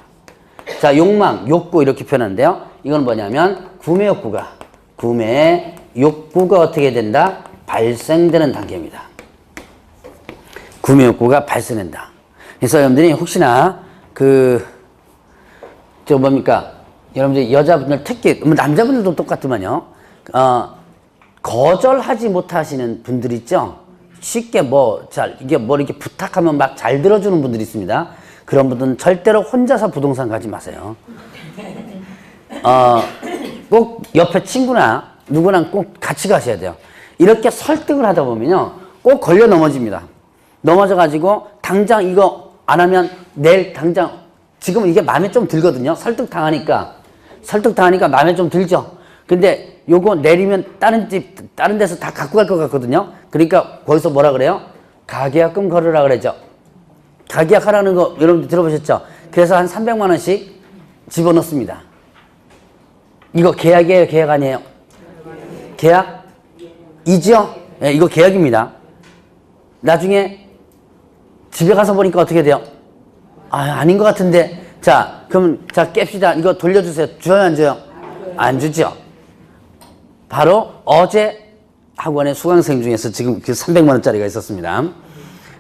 자, 욕망, 욕구 이렇게 표현하는데요. 이건 뭐냐면 구매 욕구가 어떻게 된다? 발생되는 단계입니다. 구매 욕구가 발생된다. 그래서 여러분들이 혹시나 여러분들 여자분들 특히 남자분들도 똑같지만요. 거절하지 못하시는 분들 있죠. 쉽게 이렇게 부탁하면 막 잘 들어주는 분들이 있습니다. 그런 분들은 절대로 혼자서 부동산 가지 마세요. 꼭 옆에 친구나 누구랑 꼭 같이 가셔야 돼요. 이렇게 설득을 하다 보면요, 꼭 걸려 넘어집니다. 넘어져가지고 당장 이거 안 하면 내일 당장 지금 이게 마음에 좀 들거든요. 설득당하니까 마음에 좀 들죠. 근데 요거 내리면 다른 데서 다 갖고 갈 것 같거든요. 그러니까 거기서 뭐라 그래요? 가계약금 걸으라 그러죠. 가계약 하라는 거 여러분들 들어보셨죠? 그래서 한 300만 원씩 집어넣습니다. 이거 계약이에요? 계약 아니에요? 계약이죠? 네, 이거 계약입니다. 나중에 집에 가서 보니까 어떻게 돼요? 아닌 것 같은데. 자, 그럼 깹시다. 이거 돌려주세요. 줘요, 안 줘요? 안 주죠. 바로 어제 학원의 수강생 중에서 지금 그 300만 원짜리가 있었습니다.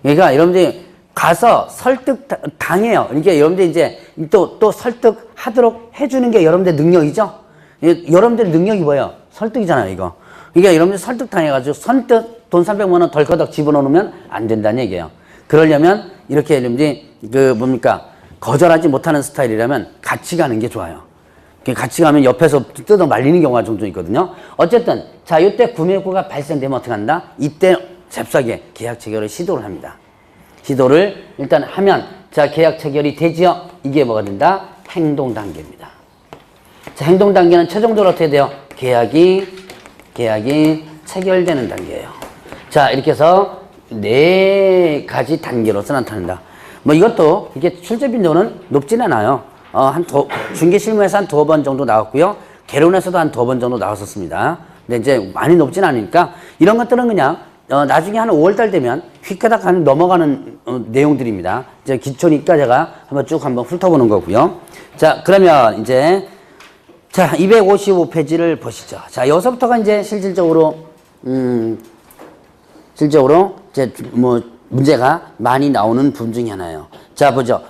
그러니까 여러분들이 가서 설득 당해요. 이게 여러분들 이제 또 설득하도록 해주는 게 여러분들 능력이죠. 여러분들 능력이 뭐예요? 설득이잖아요, 이거. 그러니까 여러분들 설득 당해가지고 선뜻 돈 300만 원 덜커덕 집어넣으면 안 된다는 얘기예요. 그러려면 이렇게 여러분들이 거절하지 못하는 스타일이라면 같이 가는 게 좋아요. 같이 가면 옆에서 뜯어 말리는 경우가 종종 있거든요. 어쨌든 자, 이때 구매 욕구가 발생되면 어떻게 한다? 이때 잽싸게 계약 체결을 시도를 합니다. 시도를 일단 하면 자, 계약 체결이 되지요. 이게 뭐가 된다? 행동 단계입니다. 자, 행동 단계는 최종적으로 어떻게 돼요? 계약이 체결되는 단계예요. 자, 이렇게 해서 4가지 단계로서 나타난다. 이것도 이게 출제 빈도는 높진 않아요. 중개 실무에서 한 2번 정도 나왔고요. 개론에서도 한 2번 정도 나왔었습니다. 근데 이제 많이 높진 않으니까 이런 것들은 그냥 나중에 한 5월달 되면 휙가닥 넘어가는 내용들입니다. 이제 기초니까 제가 한번 훑어보는 거고요. 자, 그러면 이제 255페이지를 보시죠. 자, 여기서부터가 이제 실질적으로 이제 문제가 많이 나오는 부분 중에 하나예요. 자, 보죠.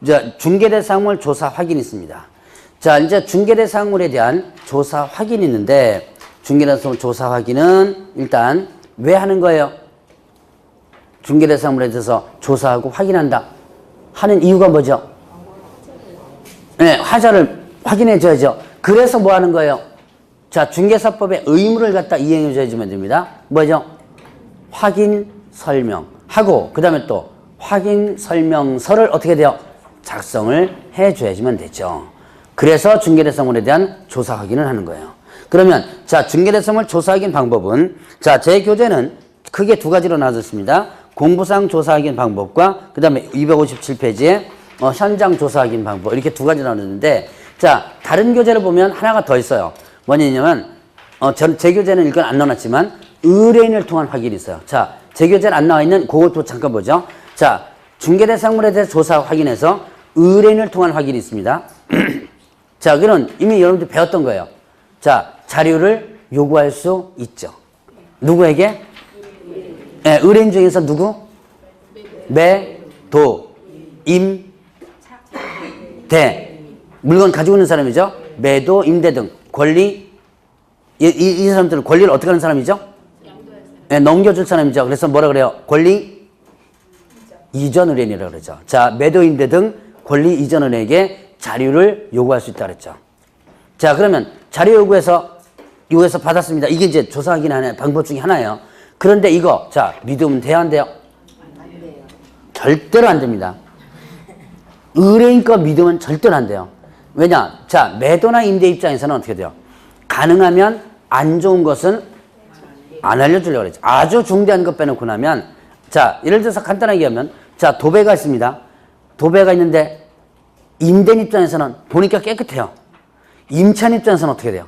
자, 중개대상물 조사 확인이 있습니다. 자, 이제 중개대상물에 대한 조사 확인이 있는데, 중개대상물 조사 확인은 일단 왜 하는 거예요? 중개대상물에 대해서 조사하고 확인한다. 하는 이유가 뭐죠? 네, 하자를 확인해줘야죠. 그래서 뭐 하는 거예요? 자, 중개사법의 의무를 갖다 이행해줘야지만 됩니다. 뭐죠? 확인, 설명. 하고, 그 다음에 또 확인, 설명서를 어떻게 돼요? 작성을 해줘야지만 되죠. 그래서 중개대상물에 대한 조사 확인을 하는 거예요. 그러면, 자, 중개대상물 조사 확인 방법은, 자, 제 교재는 크게 2가지로 나눠졌습니다. 공부상 조사 확인 방법과, 그 다음에 257페이지에 현장 조사 확인 방법, 이렇게 2가지 나눴는데, 자, 다른 교재를 보면 하나가 더 있어요. 뭐냐면, 제 교재는 이건 안 넣어놨지만, 의뢰인을 통한 확인이 있어요. 자, 제 교재는 안 나와 있는 그것도 잠깐 보죠. 자, 중개대상물에 대해서 조사 확인해서 의뢰인을 통한 확인이 있습니다. 자, 그건 이미 여러분들 배웠던 거예요. 자, 자료를 요구할 수 있죠. 누구에게? 네, 의뢰인 중에서 누구? 매도, 임, 대. 물건 가지고 있는 사람이죠. 매도, 임대 등 권리. 이 사람들은 권리를 어떻게 하는 사람이죠? 네, 넘겨줄 사람이죠. 그래서 뭐라 그래요? 권리 이전 의뢰인이라고 그러죠. 자, 매도, 임대 등 권리 이전 의뢰인에게 자료를 요구할 수 있다 그랬죠. 자, 그러면 자료 요구해서 받았습니다. 이게 이제 조사 확인하는 방법 중에 하나예요. 그런데 이거, 자, 믿으면 돼요, 안 돼요? 안 돼요. 절대로 안 됩니다. 의뢰인 거 믿으면 절대로 안 돼요. 왜냐? 자, 매도나 임대 입장에서는 어떻게 돼요? 가능하면 안 좋은 것은 안 알려주려고 그러죠. 아주 중대한 것 빼놓고 나면, 자, 예를 들어서 간단하게 하면, 자, 도배가 있습니다. 도배가 있는데, 임대인 입장에서는 보니까 깨끗해요. 임차인 입장에서는 어떻게 돼요?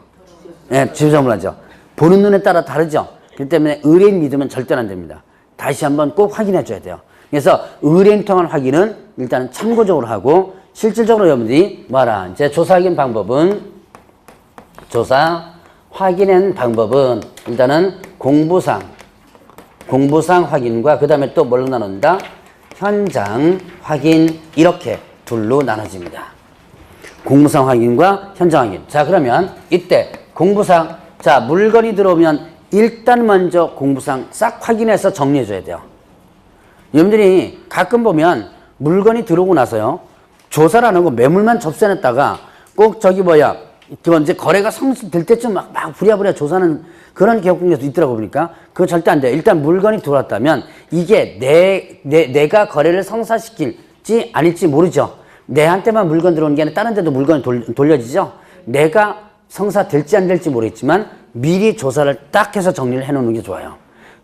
예, 지저분하죠. 보는 눈에 따라 다르죠. 그렇기 때문에 의뢰인 믿으면 절대로 안 됩니다. 다시 한번 꼭 확인해 줘야 돼요. 그래서 의뢰인 통한 확인은 일단은 참고적으로 하고, 실질적으로 여러분들이 뭐라, 이제 조사 확인 방법은, 일단은 공부상 확인과 그 다음에 또 뭘로 나눈다? 현장 확인, 이렇게 둘로 나눠집니다. 공부상 확인과 현장 확인. 자, 그러면 이때 공부상, 자, 물건이 들어오면 일단 먼저 공부상 싹 확인해서 정리해 줘야 돼요. 여러분들이 가끔 보면 물건이 들어오고 나서요, 조사를 안 하고 매물만 접수해놨다가 꼭 그건 이제 거래가 성립될 때쯤 막 부랴부랴 조사하는 그런 개업공개도 있더라고 보니까 그거 절대 안 돼요. 일단 물건이 들어왔다면 이게 내가 거래를 성사시킬지 아닐지 모르죠. 내한테만 물건 들어오는 게 아니라 다른 데도 물건이 돌려지죠. 내가 성사될지 안 될지 모르겠지만 미리 조사를 딱 해서 정리를 해놓는 게 좋아요.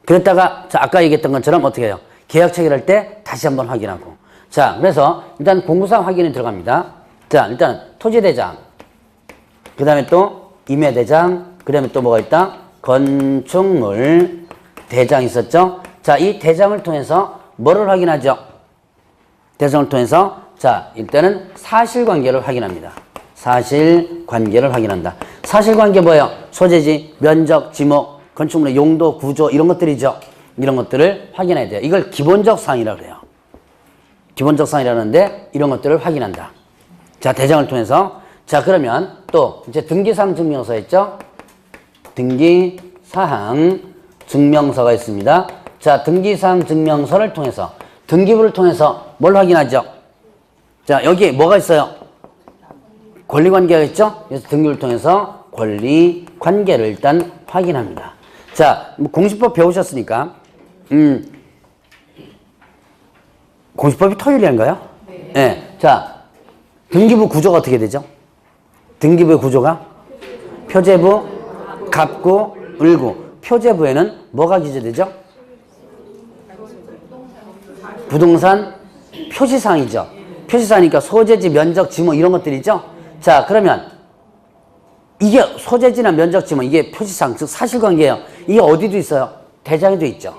그랬다가 자, 아까 얘기했던 것처럼 어떻게 해요? 계약 체결할 때 다시 한번 확인하고. 자, 그래서 일단 공부상 확인이 들어갑니다. 자, 일단 토지대장, 그 다음에 또 임야대장, 그 다음에 또 뭐가 있다? 건축물 대장 있었죠? 자, 이 대장을 통해서 뭐를 확인하죠? 대장을 통해서 자, 일단은 사실관계를 확인합니다. 사실관계를 확인한다. 사실관계 뭐예요? 소재지, 면적, 지목, 건축물의 용도, 구조 이런 것들이죠. 이런 것들을 확인해야 돼요. 이걸 기본적 사항이라고 그래요. 기본적 사항이라는데 이런 것들을 확인한다. 자, 대장을 통해서. 자, 그러면 또 이제 등기사항 증명서 있죠? 등기사항 증명서가 있습니다. 자, 등기사항 증명서를 통해서 등기부를 통해서 뭘 확인하죠? 자, 여기 뭐가 있어요? 권리관계가 있죠? 그래서 등기부를 통해서 권리관계를 일단 확인합니다. 자, 공시법 배우셨으니까 공시법이 토요일인가요? 네. 네. 자, 등기부 구조가 어떻게 되죠? 등기부의 구조가 표제부, 갑구, 을구. 표제부에는 뭐가 기재되죠? 부동산 표시사항이죠. 표시사항이니까 소재지, 면적, 지목 이런 것들이죠. 자, 그러면 이게 소재지나 면적, 지목 이게 표시사항, 즉 사실관계예요. 이게 어디도 있어요? 대장에도 있죠.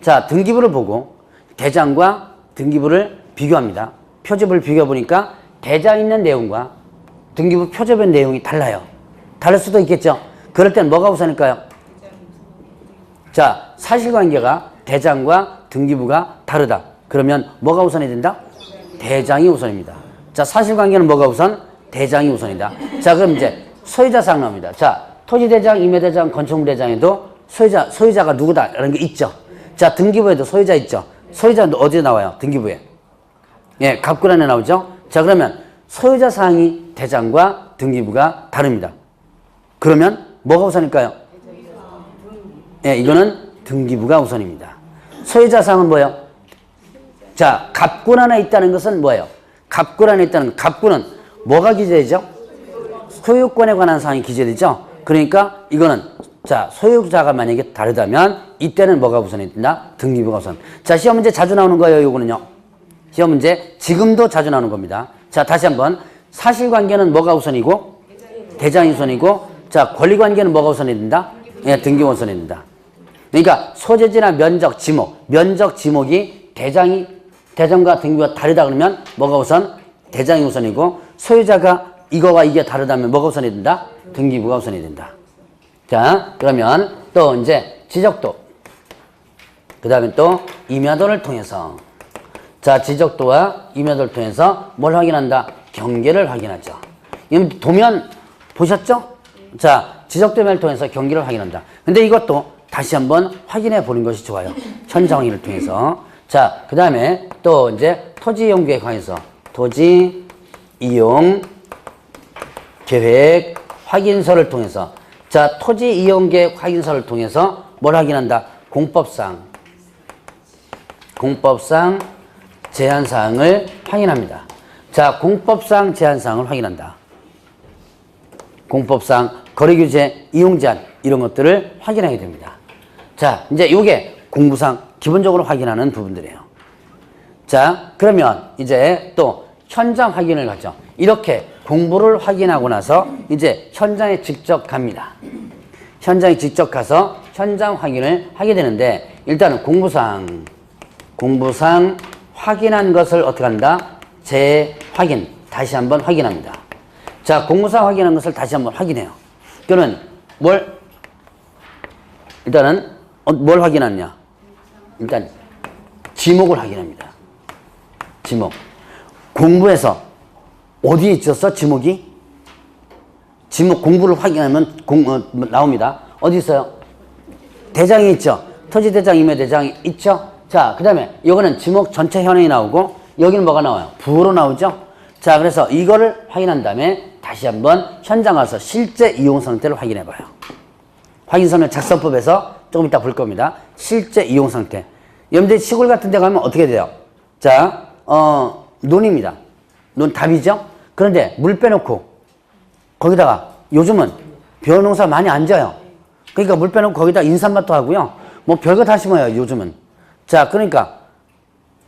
자, 등기부를 보고 대장과 등기부를 비교합니다. 표제부를 비교해보니까 대장에 있는 내용과 등기부 표제부의 내용이 달라요. 다를 수도 있겠죠. 그럴 땐 뭐가 우선일까요? 자, 사실관계가 대장과 등기부가 다르다. 그러면 뭐가 우선이 된다? 대장이 우선입니다. 자, 사실관계는 뭐가 우선? 대장이 우선이다. 자, 그럼 이제 소유자 사항 나옵니다. 자, 토지대장, 임야대장, 건축물대장에도 소유자가 누구다라는 게 있죠. 자, 등기부에도 소유자 있죠. 소유자는 어디에 나와요? 등기부에. 예, 갑구란에 나오죠. 자, 그러면 소유자 사항이 대장과 등기부가 다릅니다. 그러면 뭐가 우선일까요? 예, 이거는 등기부가 우선입니다. 소유자 사항은 뭐예요? 자, 갑구란에 있다는 것은 뭐예요? 갑구란에 있다는 갑구는 뭐가 기재되죠? 소유권에 관한 사항이 기재되죠. 그러니까 이거는 자, 소유자가 만약에 다르다면 이때는 뭐가 우선이 된다? 등기부가 우선. 자, 시험 문제 자주 나오는 거예요, 요거는요. 시험 문제 지금도 자주 나오는 겁니다. 자, 다시 한번 사실관계는 뭐가 우선이고? 대장이 우선이고, 자, 권리관계는 뭐가 우선이 된다? 예, 등기부가 우선이 된다. 그러니까 소재지나 면적, 지목이 대장과 등기부가 다르다 그러면 뭐가 우선? 대장이 우선이고, 소유자가 이거와 이게 다르다면 뭐가 우선이 된다? 등기부가 우선이 된다. 자, 그러면 또 이제 지적도, 그 다음에 또 임야도를 통해서, 자, 지적도와 임야도를 통해서 뭘 확인한다? 경계를 확인하죠. 도면 보셨죠? 자, 지적도면을 통해서 경계를 확인한다. 근데 이것도 다시 한번 확인해 보는 것이 좋아요. 현장 확인을 통해서. 자, 그 다음에 또 이제 토지 이용 계획 관해서 토지 이용 계획 확인서를 통해서 자, 토지 이용계획 확인서를 통해서 뭘 확인한다? 공법상 제한사항을 확인합니다. 자, 공법상 제한사항을 확인한다. 공법상 거래규제, 이용제한 이런 것들을 확인하게 됩니다. 자, 이제 요게 공부상 기본적으로 확인하는 부분들이에요. 자, 그러면 이제 또 현장 확인을 가죠. 이렇게 공부를 확인하고 나서 이제 현장에 직접 갑니다. 현장에 직접 가서 현장 확인을 하게 되는데 일단은 공부상 확인한 것을 어떻게 한다? 재확인, 다시 한번 확인합니다. 자, 공부상 확인한 것을 다시 한번 확인해요. 그러면 일단은 뭘 확인하냐? 일단 지목을 확인합니다. 지목. 공부에서 어디에 있었어? 지목이? 지목 공부를 확인하면 나옵니다. 어디 있어요? 대장이 있죠? 토지 대장, 임야 대장이 있죠? 자, 그 다음에 이거는 지목 전체 현황이 나오고 여기는 뭐가 나와요? 부호로 나오죠? 자, 그래서 이거를 확인한 다음에 다시 한번 현장 가서 실제 이용 상태를 확인해 봐요. 확인서는 작성법에서 조금 이따 볼 겁니다. 실제 이용 상태. 여러분들 시골 같은 데 가면 어떻게 돼요? 자, 논입니다. 논 답이죠? 그런데 물 빼놓고 거기다가 요즘은 벼농사 많이 안 져요. 그러니까 물 빼놓고 거기다 인삼밭도 하고요. 뭐 별거 다 심어요, 요즘은. 자, 그러니까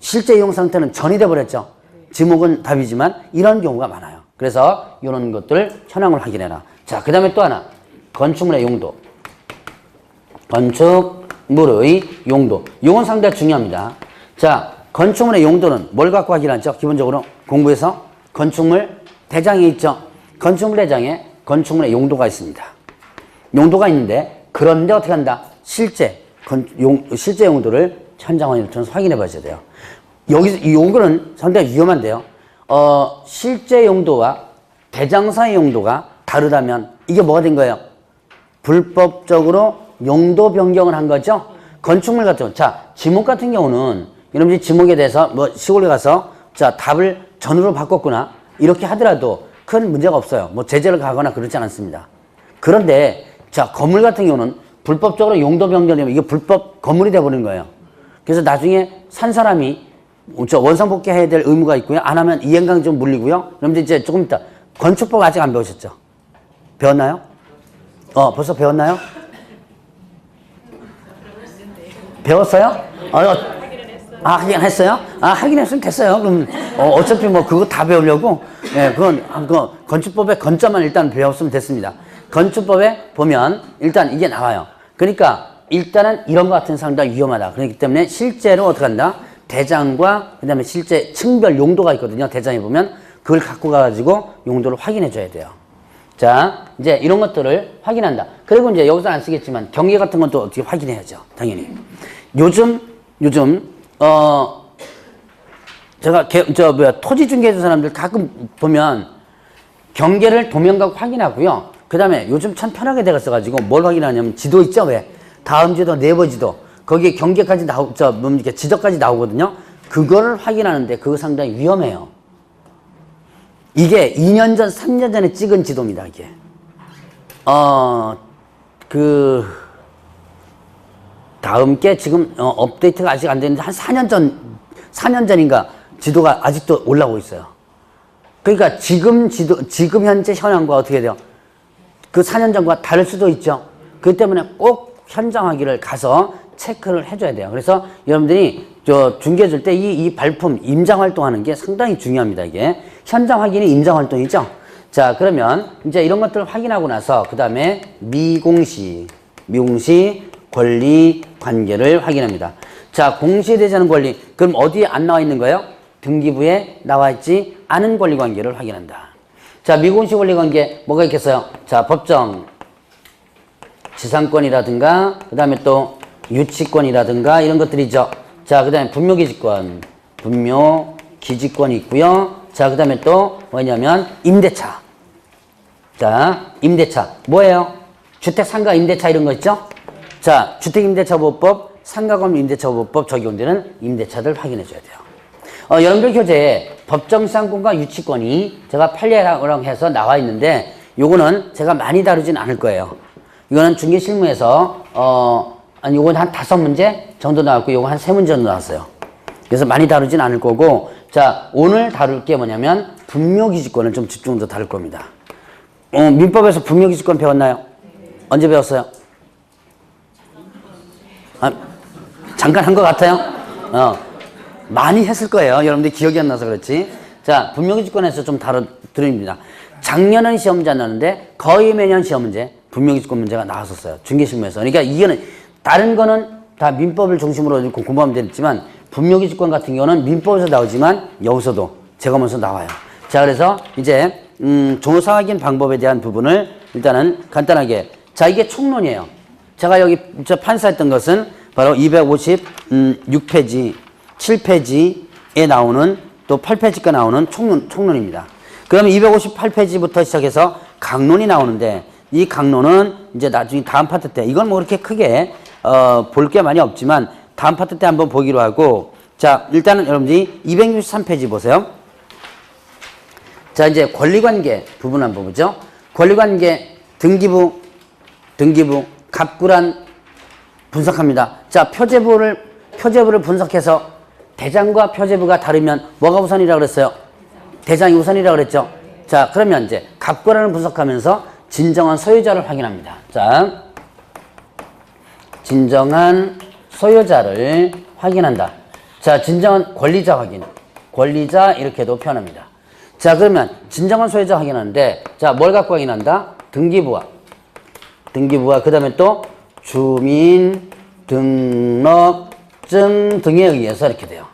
실제 이용 상태는 전이 돼버렸죠. 지목은 답이지만 이런 경우가 많아요. 그래서 이런 것들 현황을 확인해라. 자, 그 다음에 또 하나. 건축물의 용도. 건축물의 용도. 이건 상당히 중요합니다. 자, 건축물의 용도는 뭘 갖고 확인하죠? 기본적으로 공부에서 건축물 대장이 있죠. 건축물 대장에 건축물의 용도가 있습니다. 용도가 있는데 그런데 어떻게 한다? 실제 용도를 현장 확인을 통해서 확인해 봐야 돼요. 여기서 이 용도는 상당히 위험한데요. 실제 용도와 대장사의 용도가 다르다면 이게 뭐가 된 거예요? 불법적으로 용도 변경을 한 거죠. 건축물 같은 경우, 자, 지목 같은 경우는 여러분들이 지목에 대해서 뭐 시골에 가서 자, 답을 전으로 바꿨구나 이렇게 하더라도 큰 문제가 없어요. 뭐 제재를 가거나 그렇지 않습니다. 그런데 자, 건물 같은 경우는 불법적으로 용도 변경되면 이게 불법 건물이 돼버리는 거예요. 그래서 나중에 산 사람이 원상복귀 해야 될 의무가 있고요. 안 하면 이행강 좀 물리고요. 여러분들 이제 조금 이따 건축법 아직 안 배우셨죠? 배웠나요? 벌써 배웠나요? 배웠어요? 하긴 했어요? 하긴 했으면 됐어요. 그럼, 어차피 뭐 그거 다 배우려고, 예, 그건 건축법의 건자만 일단 배웠으면 됐습니다. 건축법에 보면 일단 이게 나와요. 그러니까 일단은 이런 것 같은 상당히 위험하다. 그렇기 때문에 실제로 어떻게 한다? 대장과 그 다음에 실제 층별 용도가 있거든요. 대장에 보면 그걸 갖고 가가지고 용도를 확인해 줘야 돼요. 자, 이제 이런 것들을 확인한다. 그리고 이제 여기서 안 쓰겠지만 경계 같은 건 또 어떻게 확인해야죠. 당연히. 요즘 제가 토지 중개해준 사람들 가끔 보면 경계를 도면각 확인하고요. 그 다음에 요즘 참 편하게 되었어가지고 뭘 확인하냐면 지도 있죠? 왜? 다음 지도, 네버 지도. 거기에 경계까지 지적까지 나오거든요. 그거를 확인하는데 그거 상당히 위험해요. 이게 2년 전, 3년 전에 찍은 지도입니다, 이게. 다음 게 지금, 업데이트가 아직 안 됐는데 한 4년 전인가 지도가 아직도 올라오고 있어요. 그러니까 지금 현재 현황과 어떻게 돼요? 그 4년 전과 다를 수도 있죠. 그렇기 때문에 꼭 현장 확인을 가서 체크를 해줘야 돼요. 그래서 여러분들이 중개해 줄 때 이 발품 임장 활동하는 게 상당히 중요합니다. 이게 현장 확인이 임장 활동이죠. 자, 그러면 이제 이런 것들을 확인하고 나서 그 다음에 미공시 권리 관계를 확인합니다. 자, 공시되지 않은 권리. 그럼 어디에 안 나와 있는 거예요? 등기부에 나와 있지 않은 권리 관계를 확인한다. 자, 미공시 권리 관계 뭐가 있겠어요? 자, 법정 지상권이라든가 그 다음에 또 유치권이라든가 이런 것들이죠. 자, 그 다음에 분묘기지권이 있고요. 자, 그 다음에 또 뭐냐면 임대차. 자, 임대차 뭐예요? 주택 상가 임대차 이런 거 있죠? 자, 주택임대차보호법, 상가건물 임대차보호법 적용되는 임대차들 확인해 줘야 돼요. 여러분들 교재에 법정상권과 유치권이 제가 판례랑 해서 나와 있는데 요거는 제가 많이 다루진 않을 거예요. 이거는 중개실무에서 아니 요건 한 5문제 정도 나왔고 요거 한 3문제 정도 나왔어요. 그래서 많이 다루진 않을 거고, 자 오늘 다룰 게 뭐냐면 분묘기지권을 좀 집중해서 다룰 겁니다. 민법에서 분묘기지권 배웠나요? 언제 배웠어요? 잠깐 한 것 같아요? 많이 했을 거예요. 여러분들 기억이 안 나서 그렇지. 자, 분묘기지권에서 좀 다뤄드립니다. 작년은 시험 문제 안 나왔는데 거의 매년 시험 문제, 분묘기지권 문제가 나왔었어요. 중개실무에서. 그러니까 이거는, 다른 거는 다 민법을 중심으로 공부하면 되겠지만, 분묘기지권 같은 경우는 민법에서 나오지만 여기서도 제거문서 나와요. 자, 그래서 이제 조사 확인 방법에 대한 부분을 일단은 간단하게. 자, 이게 총론이에요. 제가 여기 판사했던 것은 바로 256페이지, 7페이지에 나오는 또 8페이지가 나오는 총론입니다. 그러면 258페이지부터 시작해서 강론이 나오는데, 이 강론은 이제 나중에 다음 파트 때, 이건 뭐 그렇게 크게 볼 게 많이 없지만 다음 파트 때 한번 보기로 하고, 자 일단은 여러분들이 263페이지 보세요. 자 이제 권리관계 부분 한번 보죠. 권리관계 등기부 갑구란 분석합니다. 자 표제부를 분석해서 대장과 표제부가 다르면 뭐가 우선이라고 그랬어요? 대장이 우선이라고 그랬죠. 자 그러면 이제 갑구란을 분석하면서 진정한 소유자를 확인합니다. 자 진정한 소유자를 확인한다. 자 진정한 권리자 확인, 권리자 이렇게도 표현합니다. 자 그러면 진정한 소유자 확인하는데, 자 뭘 갖고 확인한다? 등기부와 그 다음에 또 주민등록증 등에 의해서 이렇게 돼요.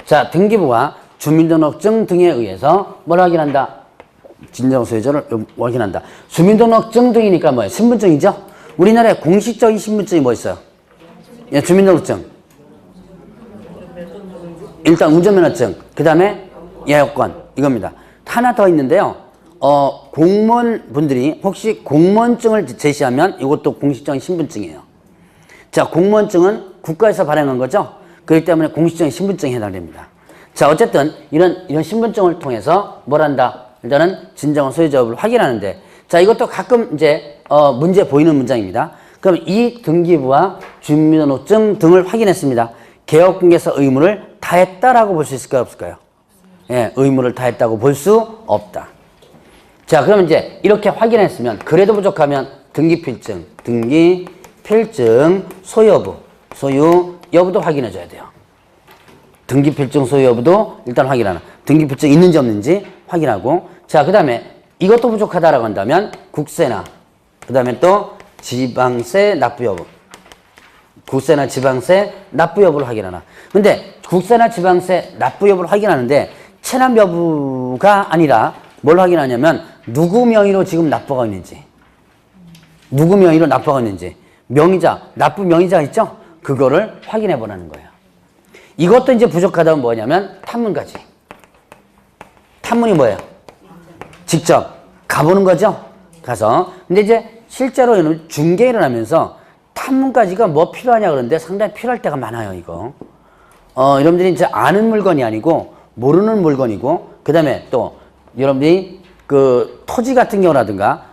자 등기부와 주민등록증 등에 의해서 뭘 확인한다? 진정 소유자를 확인한다. 주민등록증 등이니까 뭐예요? 신분증이죠? 우리나라에 공식적인 신분증이 뭐 있어요? 예, 주민등록증. 일단 운전면허증, 그 다음에 여권, 이겁니다. 하나 더 있는데요. 공무원분들이 혹시 공무원증을 제시하면 이것도 공식적인 신분증이에요. 자, 공무원증은 국가에서 발행한 거죠? 그렇기 때문에 공식적인 신분증에 해당됩니다. 자, 어쨌든 이런 신분증을 통해서 뭘 한다? 일단은 진정한 소유자 여부를 확인하는데, 자, 이것도 가끔 이제 문제 보이는 문장입니다. 그럼 이 등기부와 주민등록증 등을 확인했습니다. 개업공개서 의무를 다했다라고 볼 수 있을까요? 없을까요? 예, 의무를 다했다고 볼 수 없다. 자, 그러면 이제 이렇게 확인했으면, 그래도 부족하면 등기필증, 소유 여부도 확인해줘야 돼요. 등기필증 소유 여부도 일단 확인하나. 등기필증 있는지 없는지 확인하고, 자, 그 다음에 이것도 부족하다라고 한다면 국세나, 그 다음에 또 지방세 납부 여부. 국세나 지방세 납부 여부를 확인하나. 근데 국세나 지방세 납부 여부를 확인하는데 체납 여부가 아니라 뭘 확인하냐면 누구 명의로 지금 납부가 있는지, 누구 명의로 납부가 있는지, 명의자, 납부 명의자 있죠? 그거를 확인해 보라는 거예요. 이것도 이제 부족하다면 뭐냐면 탐문까지. 탐문이 뭐예요? 직접 가보는 거죠? 가서. 근데 이제 실제로 중개 일어나면서 탐문까지가 뭐 필요하냐 그러는데 상당히 필요할 때가 많아요, 이거. 여러분들이 이제 아는 물건이 아니고 모르는 물건이고, 그 다음에 또 여러분들이 그 토지 같은 경우라든가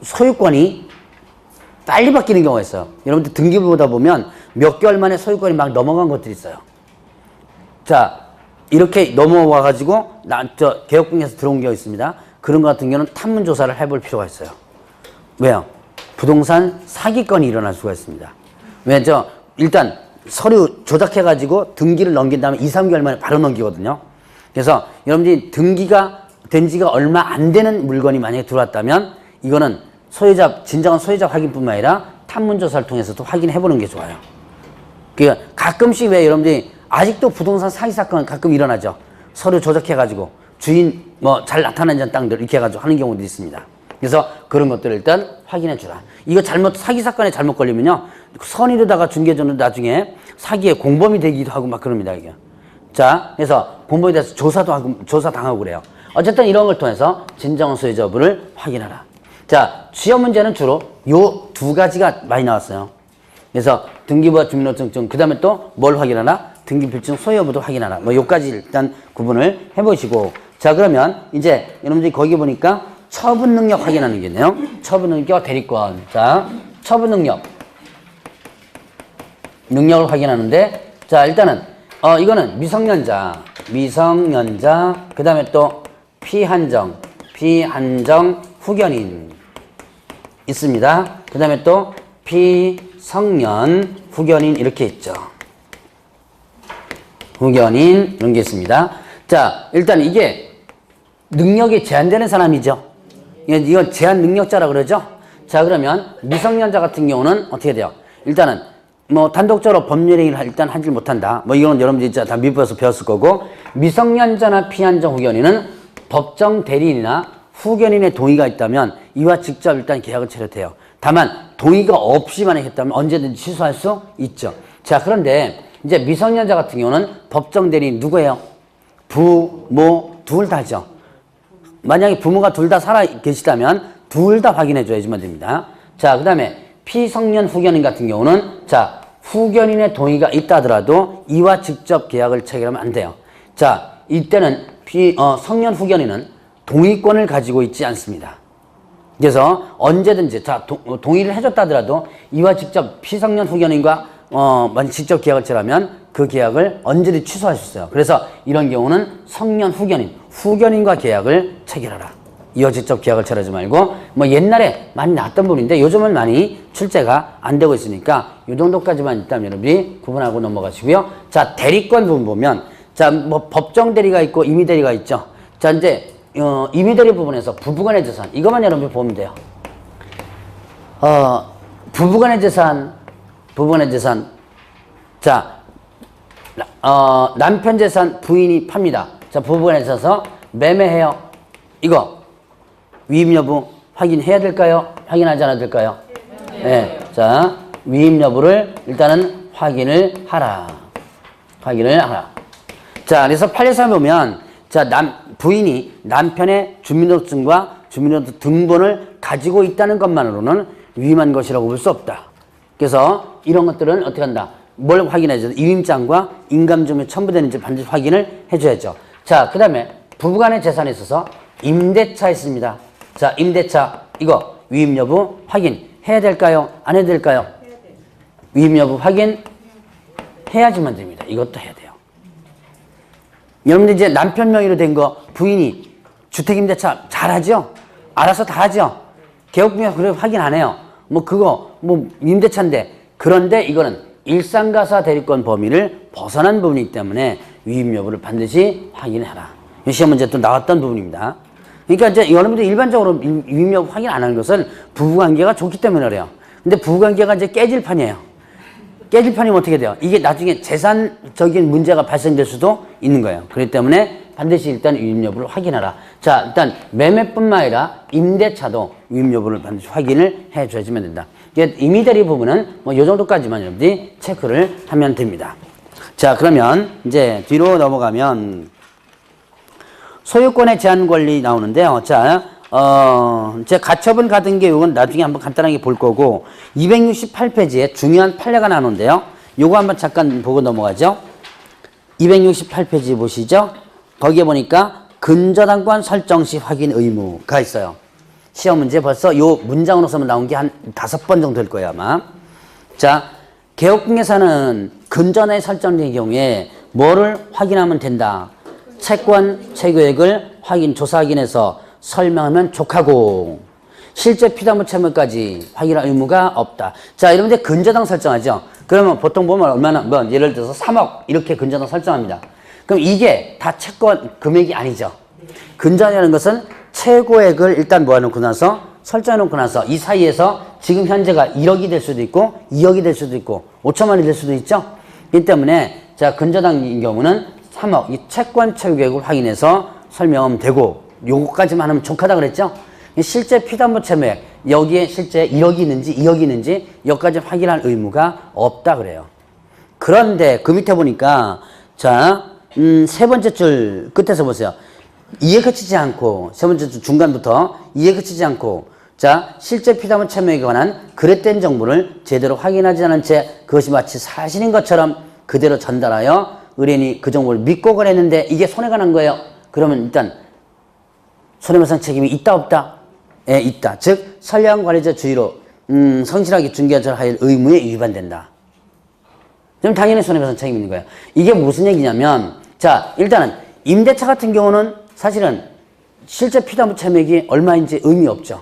소유권이 빨리 바뀌는 경우가 있어요. 여러분들 등기부 보다 보면 몇 개월 만에 소유권이 막 넘어간 것들이 있어요. 자, 이렇게 넘어와가지고 개업공개에서 들어온 경우가 있습니다. 그런 것 같은 경우는 탐문 조사를 해볼 필요가 있어요. 왜요? 부동산 사기건이 일어날 수가 있습니다. 왜죠? 일단 서류 조작해가지고 등기를 넘긴 다음에 2, 3개월 만에 바로 넘기거든요. 그래서 여러분들이 등기가 된 지가 얼마 안 되는 물건이 만약에 들어왔다면 이거는 진정한 소유자 확인뿐만 아니라 탐문조사를 통해서도 확인해보는 게 좋아요. 그러니까 가끔씩 왜 여러분들이 아직도 부동산 사기 사건 가끔 일어나죠. 서류 조작해가지고 주인 뭐 잘 나타나지 않는 땅들 이렇게 해가지고 하는 경우도 있습니다. 그래서 그런 것들을 일단 확인해 주라. 이거 사기 사건에 잘못 걸리면요, 선의로다가 중개자는 나중에 사기에 공범이 되기도 하고 막 그럽니다, 이게. 자, 그래서 공범에 대해서 조사 당하고 그래요. 어쨌든 이런 걸 통해서 진정한 소유자 여부를 확인하라. 자, 시험 문제는 주로 요 두 가지가 많이 나왔어요. 그래서 등기부와 주민등록증, 그 다음에 또 뭘 확인하나? 등기필증 소유 여부도 확인하라. 뭐 요까지 일단 구분을 해보시고, 자, 그러면 이제 여러분들이 거기 보니까 처분 능력 확인하는 게네요. 처분 능력과 대리권. 자, 처분 능력을 확인하는데, 자, 일단은, 이거는 미성년자, 그 다음에 또 피한정 후견인 있습니다. 그 다음에 또 피성년 후견인 이렇게 있죠. 후견인 이런 게 있습니다. 자, 일단 이게 능력이 제한되는 사람이죠. 이건 제한 능력자라 그러죠. 자, 그러면 미성년자 같은 경우는 어떻게 돼요? 일단은 뭐 단독적으로 법률 행위를 일단 하지 못한다. 뭐 이건 여러분들이 다 미국에서 배웠을 거고, 미성년자나 피한정 후견인은 법정 대리인이나 후견인의 동의가 있다면 이와 직접 일단 계약을 체결해도 돼요. 다만 동의가 없이만 했다면 언제든지 취소할 수 있죠. 자, 그런데 이제 미성년자 같은 경우는 법정 대리인 누구예요? 부모 둘 다죠. 만약에 부모가 둘 다 살아 계시다면 둘 다 확인해 줘야지만 됩니다. 자, 그 다음에 피성년 후견인 같은 경우는, 자, 후견인의 동의가 있다 하더라도 이와 직접 계약을 체결하면 안 돼요. 자, 이때는 성년 후견인은 동의권을 가지고 있지 않습니다. 그래서 언제든지, 자, 동의를 해줬다 하더라도 이와 직접 피성년 후견인과 만약 직접 계약을 체결하면 그 계약을 언제든지 취소할 수 있어요. 그래서 이런 경우는 성년 후견인과 계약을 체결하라. 이와 직접 계약을 체결하지 말고, 뭐 옛날에 많이 나왔던 부분인데 요즘은 많이 출제가 안 되고 있으니까 이 정도까지만 일단 여러분이 구분하고 넘어가시고요. 자, 대리권 부분 보면, 자, 뭐 법정 대리가 있고 임의 대리가 있죠. 자, 이제 임의 대리 부분에서 부부간의 재산, 이것만 여러분이 보면 돼요. 부부간의 재산. 자, 남편 재산 부인이 팝니다. 자, 부부간에 있어서 매매해요. 이거 위임 여부 확인해야 될까요? 확인하지 않아도 될까요? 네. 자, 위임 여부를 일단은 확인을 하라. 자, 그래서 판례상에 보면, 자, 부인이 남편의 주민등록증과 주민등록 등본을 가지고 있다는 것만으로는 위임한 것이라고 볼 수 없다. 그래서 이런 것들은 어떻게 한다? 뭘 확인해야죠? 위임장과 인감증이 첨부되는지 반드시 확인을 해줘야죠. 자, 그 다음에 부부간의 재산에 있어서 임대차 있습니다. 자, 임대차 이거 위임 여부 확인해야 될까요? 안 해야 될까요? 위임 여부 확인 해야지만 됩니다. 이것도 해야 돼요. 여러분들 이제 남편 명의로 된 거 부인이 주택임대차 잘하죠? 알아서 다 하죠? 개업금액 그래 확인 안 해요. 뭐 그거 뭐 임대차인데, 그런데 이거는 일상가사 대리권 범위를 벗어난 부분이기 때문에 위임 여부를 반드시 확인해라. 시험 문제 또 나왔던 부분입니다. 그러니까 이제 여러분들 일반적으로 위임 여부 확인 안 하는 것은 부부관계가 좋기 때문에 그래요. 근데 부부관계가 이제 깨질 판이에요. 깨질 판이면 어떻게 돼요? 이게 나중에 재산적인 문제가 발생될 수도 있는 거예요. 그렇기 때문에 반드시 일단 위임 여부를 확인하라. 자, 일단 매매뿐만 아니라 임대차도 위임 여부를 반드시 확인을 해줘야지만 된다. 임의 대리 부분은 뭐 이 정도까지만 여러분들이 체크를 하면 됩니다. 자, 그러면 이제 뒤로 넘어가면 소유권의 제한 권리 나오는데요. 자, 이제 가처분 가등기 이건 나중에 한번 간단하게 볼 거고, 268페이지에 중요한 판례가 나오는데요. 요거 한번 잠깐 보고 넘어가죠. 268페이지 보시죠. 거기에 보니까 근저당권 설정 시 확인 의무가 있어요. 시험 문제 벌써 요 문장으로서만 나온 게 한 5번 정도 될 거예요, 아마. 자, 개업공개사는 근전에 설정된 경우에 뭐를 확인하면 된다? 채권, 채교액을 조사 확인해서 설명하면 족하고, 실제 피담보 채무까지 확인할 의무가 없다. 자, 여러분들 근저당 설정하죠? 그러면 보통 보면 얼마나, 뭐, 예를 들어서 3억, 이렇게 근저당 설정합니다. 그럼 이게 다 채권 금액이 아니죠. 근저당이라는 것은 최고액을 일단 모아놓고 나서, 설정해놓고 나서 이 사이에서 지금 현재가 1억이 될 수도 있고, 2억이 될 수도 있고, 5천만 원이 될 수도 있죠? 이 때문에, 자, 근저당인 경우는 3억, 이 채권 채무액을 확인해서 설명하면 되고, 요거까지만 하면 족하다 그랬죠? 실제 피담보 채무액, 여기에 실제 1억이 있는지 2억이 있는지 여기까지 확인할 의무가 없다 그래요. 그런데 그 밑에 보니까, 자, 세 번째 줄 끝에서 보세요. 이에 그치지 않고, 세 번째 줄 중간부터 이에 그치지 않고, 자, 실제 피담보 채무액에 관한 그릇된 정보를 제대로 확인하지 않은 채 그것이 마치 사실인 것처럼 그대로 전달하여 의뢰인이 그 정보를 믿고 거래했는데 이게 손해가 난 거예요. 그러면 일단 손해배상 책임이 있다 없다? 있다. 즉 선량 관리자 주의로 성실하게 중개할 의무에 위반된다. 그럼 당연히 손해배상 책임이 있는 거예요. 이게 무슨 얘기냐면 자 일단은 임대차 같은 경우는 사실은 실제 피담보 채액이 얼마인지 의미 없죠.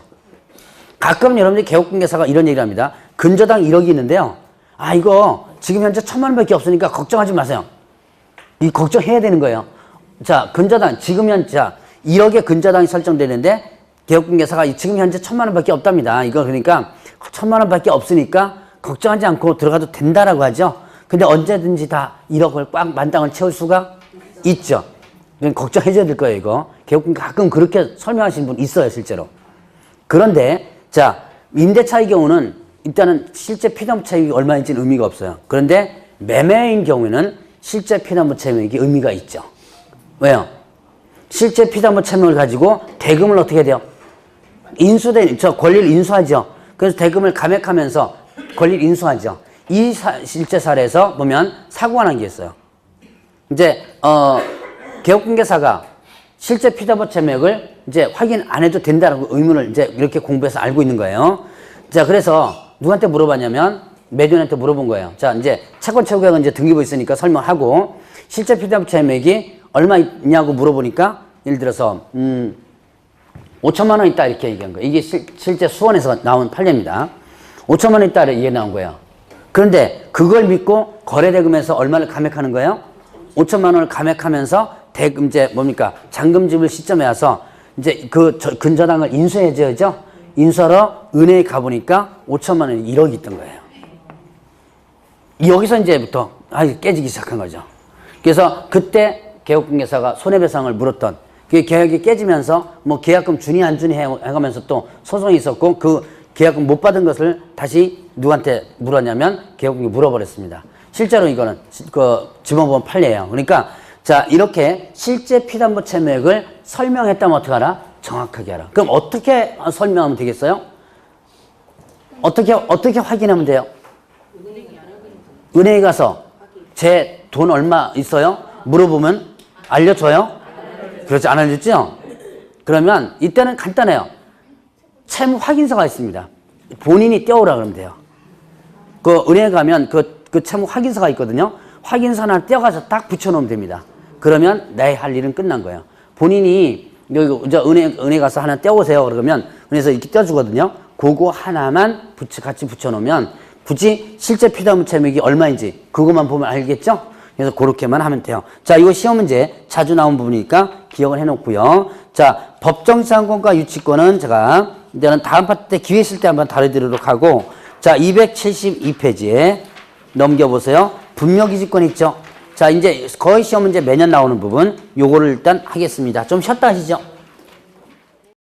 가끔 여러분들이 개업공개사가 이런 얘기를 합니다. 근저당 1억이 있는데요. 아 이거 지금 현재 1,000만 원밖에 없으니까 걱정하지 마세요. 이 걱정해야 되는 거예요. 자 근저당 지금 현재 1억의 근저당이 설정되는데 개업공개사가 지금 현재 1,000만 원밖에 없답니다. 이거 그러니까 1,000만 원밖에 없으니까 걱정하지 않고 들어가도 된다라고 하죠. 근데 언제든지 다 1억을 꽉 만땅을 채울 수가 있죠. 걱정해줘야 될 거예요, 이거. 개업공개 가끔 그렇게 설명하시는 분 있어요, 실제로. 그런데, 자, 임대차의 경우는 일단은 실제 피담보 채액이 얼마인지는 의미가 없어요. 그런데 매매인 경우에는 실제 피담보 채액이 의미가 있죠. 왜요? 실제 피담보 채액을 가지고 대금을 어떻게 해야 돼요? 권리를 인수하죠. 그래서 대금을 감액하면서 권리를 인수하죠. 이 실제 사례에서 보면 사고가 난 게 있어요. 이제, 개업공개사가 실제 피담보 채액을 이제 확인 안 해도 된다라고 의문을 이제 이렇게 공부해서 알고 있는 거예요. 자, 그래서 누구한테 물어봤냐면 매도인한테 물어본 거예요. 자, 이제 채권 최고액은 이제 등기부 있으니까 설명하고 실제 피담보 채액이 얼마 있냐고 물어보니까 예를 들어서 5천만 원 있다 이렇게 얘기한 거예요. 이게 실제 수원에서 나온 판례입니다. 5천만 원 있다 이게 나온 거예요. 그런데 그걸 믿고 거래대금에서 얼마를 감액하는 거예요? 5천만 원을 감액하면서 대금 이제 뭡니까? 잔금집을 시점에 와서 이제 그 근저당을 인수해줘야죠. 인수하러 은행에 가보니까 5천만 원이 1억이 있던 거예요. 여기서 이제부터 깨지기 시작한 거죠. 그래서 그때 개업공개사가 손해배상을 물었던 그 계약이 깨지면서 뭐 계약금 주니 안 주니 해가면서 또 소송이 있었고 그 계약금 못 받은 것을 다시 누구한테 물었냐면 개업공개 물어버렸습니다. 실제로 이거는 그 지방법원 판례예요. 그러니까 자 이렇게 실제 피담보 채액을 설명했다면 어떻게 하라? 정확하게 하라. 그럼 어떻게 설명하면 되겠어요? 어떻게 확인하면 돼요? 은행에 가서 제 돈 얼마 있어요? 물어보면 알려줘요? 그렇지 안 알려줬죠? 그러면 이때는 간단해요. 채무 확인서가 있습니다. 본인이 떼오라 그러면 돼요. 그 은행에 가면 그 채무 확인서가 있거든요. 확인서 하나 떼어가서 딱 붙여놓으면 됩니다. 그러면 내 할 일은 끝난 거예요. 본인이 여기 이제 은행 가서 하나 떼오세요. 그러면 은행에서 이렇게 떼어주거든요. 그거 하나만 같이 붙여놓으면 굳이 실제 피담보 채액이 얼마인지 그것만 보면 알겠죠? 그래서 그렇게만 하면 돼요. 자, 이거 시험 문제 자주 나온 부분이니까 기억을 해놓고요. 자, 법정지상권과 유치권은 제가 이제는 다음 파트 때 기회 있을 때 한번 다뤄드리도록 하고, 자, 272페이지에 넘겨보세요. 분묘기지권 있죠? 자, 이제 거의 시험 문제 매년 나오는 부분, 요거를 일단 하겠습니다. 좀 쉬었다 하시죠.